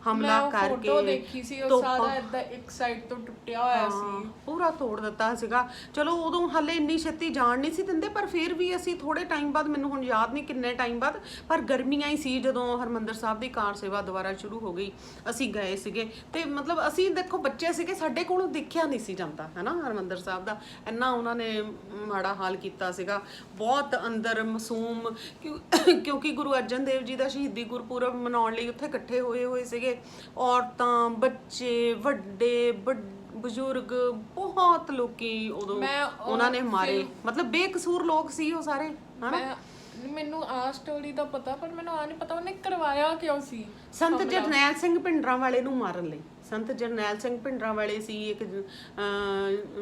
ਹਮਲਾ ਕਰਕੇ ਫੋਟੋ ਦੇਖੀ ਸੀ, ਉਹ ਸਾਰਾ ਇਦਾਂ ਇੱਕ ਸਾਈਡ ਤੋਂ ਟੁੱਟਿਆ ਹੋਇਆ ਸੀ, ਪੂਰਾ ਤੋੜ ਦਿੱਤਾ ਸੀਗਾ। ਚਲੋ ਉਦੋਂ ਹਾਲੇ ਇੰਨੀ ਛੇਤੀ ਜਾਣ ਨਹੀਂ ਸੀ ਦਿੰਦੇ, ਪਰ ਫਿਰ ਵੀ ਅਸੀਂ ਥੋੜੇ ਟਾਈਮ ਬਾਅਦ, ਮੈਨੂੰ ਹੁਣ ਯਾਦ ਨਹੀਂ ਕਿੰਨੇ ਟਾਈਮ ਬਾਅਦ, ਪਰ ਗਰਮੀਆਂ ਹੀ ਸੀ ਜਦੋਂ ਹਰਮੰਦਰ ਸਾਹਿਬ ਦੀ ਕਾਰ ਸੇਵਾ ਦੁਬਾਰਾ ਸ਼ੁਰੂ ਹੋ ਗਈ, ਅਸੀਂ ਗਏ ਸੀਗੇ। ਤੇ ਮਤਲਬ ਅਸੀਂ ਦੇਖੋ ਬੱਚੇ ਸੀਗੇ, ਸਾਡੇ ਕੋਲੋਂ ਦੇਖਿਆ ਨਹੀਂ ਸੀ ਜਾਂਦਾ, ਹੈ ਨਾ, ਹਰਮੰਦਰ ਸਾਹਿਬ ਦਾ ਇੰਨਾ ਉਹਨਾਂ ਨੇ ਮਾੜਾ ਹਾਲ ਕੀਤਾ ਸੀਗਾ, ਬਹੁਤ ਅੰਦਰ ਮਾਸੂਮ, ਕਿਉਂਕਿ ਗੁਰੂ ਅਰਜਨ ਦੇਵ ਜੀ ਦਾ ਸ਼ਹੀਦੀ ਗੁਰਪੁਰਬ ਮਨਾਉਣ ਲਈ ਉੱਥੇ ਇਕੱਠੇ ਹੋਏ ਸੀਗੇ, ਔਰਤਾਂ, ਬੱਚੇ, ਵੱਡੇ ਬਜ਼ੁਰਗ, ਬਹੁਤ ਲੋਕੀ ਉਦੋਂ ਉਹਨਾਂ ਨੇ ਮਾਰੇ, ਮਤਲਬ ਬੇਕਸੂਰ ਲੋਕ ਸੀ ਉਹ ਸਾਰੇ, ਹਨਾ। ਮੈਨੂੰ ਆ ਸਟੋਰੀ ਦਾ ਪਤਾ, ਪਰ ਮੈਨੂੰ ਆ ਨਹੀਂ ਪਤਾ ਉਹਨੇ ਕਰਵਾਇਆ ਕਿਉਂ ਸੀ। ਸੰਤ ਜਰਨੈਲ ਸਿੰਘ ਭਿੰਡਰਾਂਵਾਲੇ ਨੂੰ ਮਾਰਨ ਲਈ। ਸੰਤ ਜਰਨੈਲ ਸਿੰਘ ਭਿੰਡਰਾਂਵਾਲੇ ਸੀ, ਇੱਕ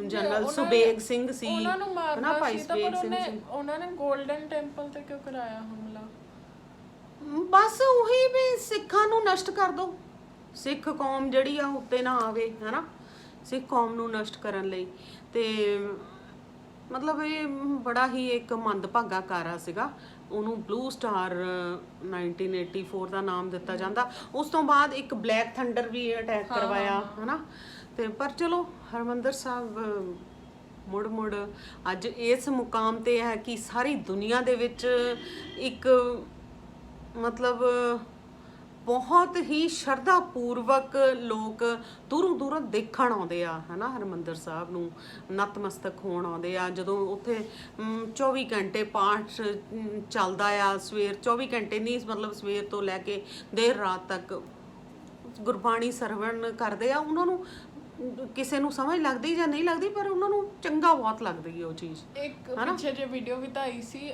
ਜਨਰਲ ਸੁਬੇਗ ਸਿੰਘ ਸੀ, ਹਨਾ, ਭਾਈ ਸੁਬੇਗ ਸਿੰਘ ਸੀ। ਉਹਨਾਂ ਨੇ ਗੋਲਡਨ ਟੈਂਪਲ ਤੇ ਕਿਉਂ ਕਰਾਇਆ ਹਮਲਾ? ਬਸ ਉਹੀ ਵੀ ਸਿੱਖਾਂ ਨੂੰ ਨਸ਼ਟ ਕਰ ਦੋ, ਸਿੱਖ ਕੌਮ ਜਿਹੜੀ ਆ ਉੱਤੇ ਨਾ ਆਵੇ, ਹਨਾ, ਸਿੱਖ ਕੌਮ ਨੂੰ ਨਸ਼ਟ ਕਰਨ ਲਈ। ਤੇ ਮਤਲਬ ਇਹ ਬੜਾ ਹੀ ਇੱਕ ਮੰਦਭਾਗਾ ਕਾਰਾ ਸੀਗਾ। ਉਹਨੂੰ ਬਲੂ ਸਟਾਰ 1984 ਦਾ ਨਾਮ ਦਿੱਤਾ ਜਾਂਦਾ। ਉਸ ਤੋਂ ਬਾਅਦ ਇੱਕ ਬਲੈਕ ਥੰਡਰ ਵੀ ਅਟੈਕ ਕਰਵਾਇਆ, ਹਨਾ। ਤੇ ਪਰ ਚਲੋ ਹਰਮੰਦਰ ਸਾਹਿਬ ਮੁੜ ਅੱਜ ਇਸ ਮੁਕਾਮ ਤੇ ਹੈ ਕਿ ਸਾਰੀ ਦੁਨੀਆ ਦੇ ਵਿੱਚ ਇੱਕ ਮਤਲਬ ਬਹੁਤ ਹੀ ਸ਼ਰਧਾ ਪੂਰਵਕ ਲੋਕ ਦੂਰੋਂ ਦੇਖਣ ਆਉਂਦੇ ਆ, ਹਨਾ, ਹਰਮੰਦਰ ਸਾਹਿਬ ਨੂੰ ਨਤਮਸਤਕ ਹੋਣ ਆਉਂਦੇ ਆ। ਜਦੋਂ ਉੱਥੇ 24 ਘੰਟੇ ਪਾਠ ਚੱਲਦਾ ਆ, ਸਵੇਰ 24 ਘੰਟੇ ਨਹੀਂ, ਮਤਲਬ ਸਵੇਰ ਤੋਂ ਲੈ ਕੇ ਦੇਰ ਰਾਤ ਤੱਕ ਗੁਰਬਾਣੀ ਸਰਵਣ ਕਰਦੇ ਆ। ਉਹਨਾਂ ਨੂੰ ਕਿਸੇ ਨੂੰ ਸਮਝ ਲੱਗਦੀ ਜਾਂ ਨਹੀਂ ਲੱਗਦੀ, ਪਰ ਉਹਨਾਂ ਨੂੰ ਚੰਗਾ ਬਹੁਤ ਲੱਗਦੀ ਹੈ ਉਹ ਚੀਜ਼। ਇੱਕ ਪਿੱਛੇ ਜੇ ਵੀਡੀਓ ਵੀ ਤਾਂ ਆਈ ਸੀ,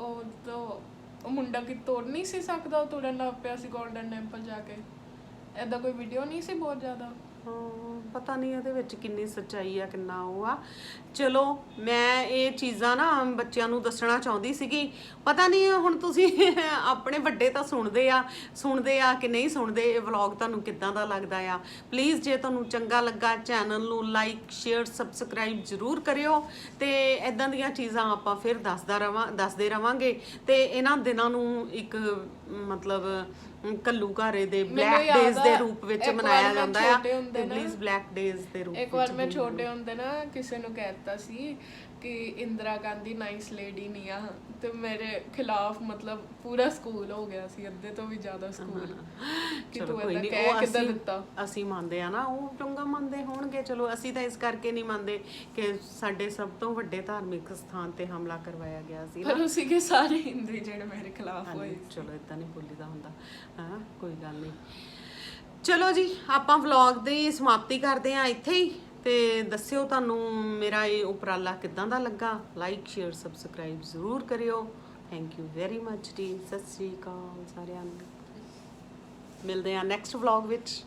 ਉਹ ਮੁੰਡਾ ਕਿ ਤੋੜ ਨਹੀਂ ਸੀ ਸਕਦਾ, ਉਹ ਤੋੜਨ ਲੱਗ ਪਿਆ ਸੀ ਗੋਲਡਨ ਟੈਂਪਲ ਜਾ ਕੇ, ਐਦਾਂ ਕੋਈ ਵੀਡੀਓ ਨਹੀਂ ਸੀ ਬਹੁਤ ਜ਼ਿਆਦਾ? ਪਤਾ ਨਹੀਂ ਇਹਦੇ ਵਿੱਚ ਕਿੰਨੀ ਸੱਚਾਈ ਆ, ਕਿੰਨਾ ਉਹ ਆ। ਚਲੋ ਮੈਂ ਇਹ ਚੀਜ਼ਾਂ ਨਾ ਬੱਚਿਆਂ ਨੂੰ ਦੱਸਣਾ ਚਾਹੁੰਦੀ ਸੀਗੀ। ਪਤਾ ਨਹੀਂ ਹੁਣ ਤੁਸੀਂ ਆਪਣੇ ਵੱਡੇ ਤਾਂ ਸੁਣਦੇ ਆ ਕਿ ਨਹੀਂ ਸੁਣਦੇ। ਇਹ ਵਲੌਗ ਤੁਹਾਨੂੰ ਕਿੱਦਾਂ ਦਾ ਲੱਗਦਾ ਆ? ਪਲੀਜ਼ ਜੇ ਤੁਹਾਨੂੰ ਚੰਗਾ ਲੱਗਾ ਚੈਨਲ ਨੂੰ ਲਾਈਕ, ਸ਼ੇਅਰ, ਸਬਸਕ੍ਰਾਈਬ ਜ਼ਰੂਰ ਕਰਿਓ। ਤੇ ਇਦਾਂ ਦੀਆਂ ਚੀਜ਼ਾਂ ਆਪਾਂ ਫਿਰ ਦੱਸਦੇ ਰਵਾਂਗੇ। ਤੇ ਇਹਨਾਂ ਦਿਨਾਂ ਨੂੰ ਇੱਕ ਮਤਲਬ ਘੱਲੂਘਾਰੇ ਦੇ ਬਲੈਕ ਡੇਜ਼ ਦੇ ਰੂਪ ਵਿੱਚ ਮਨਾਇਆ ਜਾਂਦਾ ਆ। ਤੇ ਪਲੀਜ਼ ਬਲੈਕ ਡੇਜ਼ ਦੇ ਰੂਪ ਵਿੱਚ। ਇੱਕ ਵਾਰ ਮੈਂ ਛੋਟੇ ਹੁੰਦੇ ਨਾ ਕਿਸੇ ਨੂੰ ਕਹਿਤਾ ਸੀ ਕਿ ਇੰਦਰਾ ਗਾਂਧੀ ਨਾਈਸ ਲੇਡੀ ਨਹੀਂ ਆ, ਤੇ ਮੇਰੇ ਖਿਲਾਫ ਮਤਲਬ ਪੂਰਾ ਸਕੂਲ ਹੋ ਗਿਆ ਸੀ, ਅੱਧੇ ਤੋਂ ਵੀ ਜ਼ਿਆਦਾ ਸਕੂਲ, ਕਿ ਤੂੰ ਇਹਦਾ ਕਹਿ ਕਿੱਦਾਂ ਦਿੱਤਾ। ਅਸੀਂ ਮੰਨਦੇ ਆ ਨਾ, ਉਹ ਚੰਗਾ ਮੰਨਦੇ ਹੋਣਗੇ। ਚਲੋ ਅਸੀਂ ਤਾਂ ਇਸ ਕਰਕੇ ਨਹੀਂ ਮੰਨਦੇ ਕਿ ਸਾਡੇ ਸਭ ਤੋਂ ਵੱਡੇ ਧਾਰਮਿਕ ਸਥਾਨ ਤੇ ਹਮਲਾ ਕਰਵਾਇਆ ਗਿਆ ਸੀ। ਪਰ ਉਸੇ ਕੇ ਸਾਰੇ ਹਿੰਦੂ ਜਿਹੜੇ ਮੇਰੇ ਖਿਲਾਫ ਹੋਏ। ਚਲੋ ਇਦਾਂ ਨਹੀਂ ਬੋਲੀਦਾ ਹੁੰਦਾ, ਹਾਂ, ਕੋਈ ਗੱਲ ਨਹੀਂ। ਚਲੋ ਜੀ, ਆਪਾਂ ਵਲੌਗ ਦੀ ਸਮਾਪਤੀ ਕਰਦੇ ਆ ਇੱਥੇ ਹੀ। ਤੇ ਦੱਸਿਓ ਤੁਹਾਨੂੰ ਮੇਰਾ ਇਹ ਉਪਰਾਲਾ ਕਿੱਦਾਂ ਦਾ ਲੱਗਾ। ਲਾਈਕ, ਸ਼ੇਅਰ, ਸਬਸਕ੍ਰਾਈਬ ਜ਼ਰੂਰ ਕਰਿਓ। ਥੈਂਕ ਯੂ ਵੈਰੀ ਮਚ ਜੀ। ਸਤਿ ਸ਼੍ਰੀ ਅਕਾਲ ਸਾਰਿਆਂ ਨੂੰ। ਮਿਲਦੇ ਆ ਨੈਕਸਟ ਵਲੌਗ ਵਿੱਚ।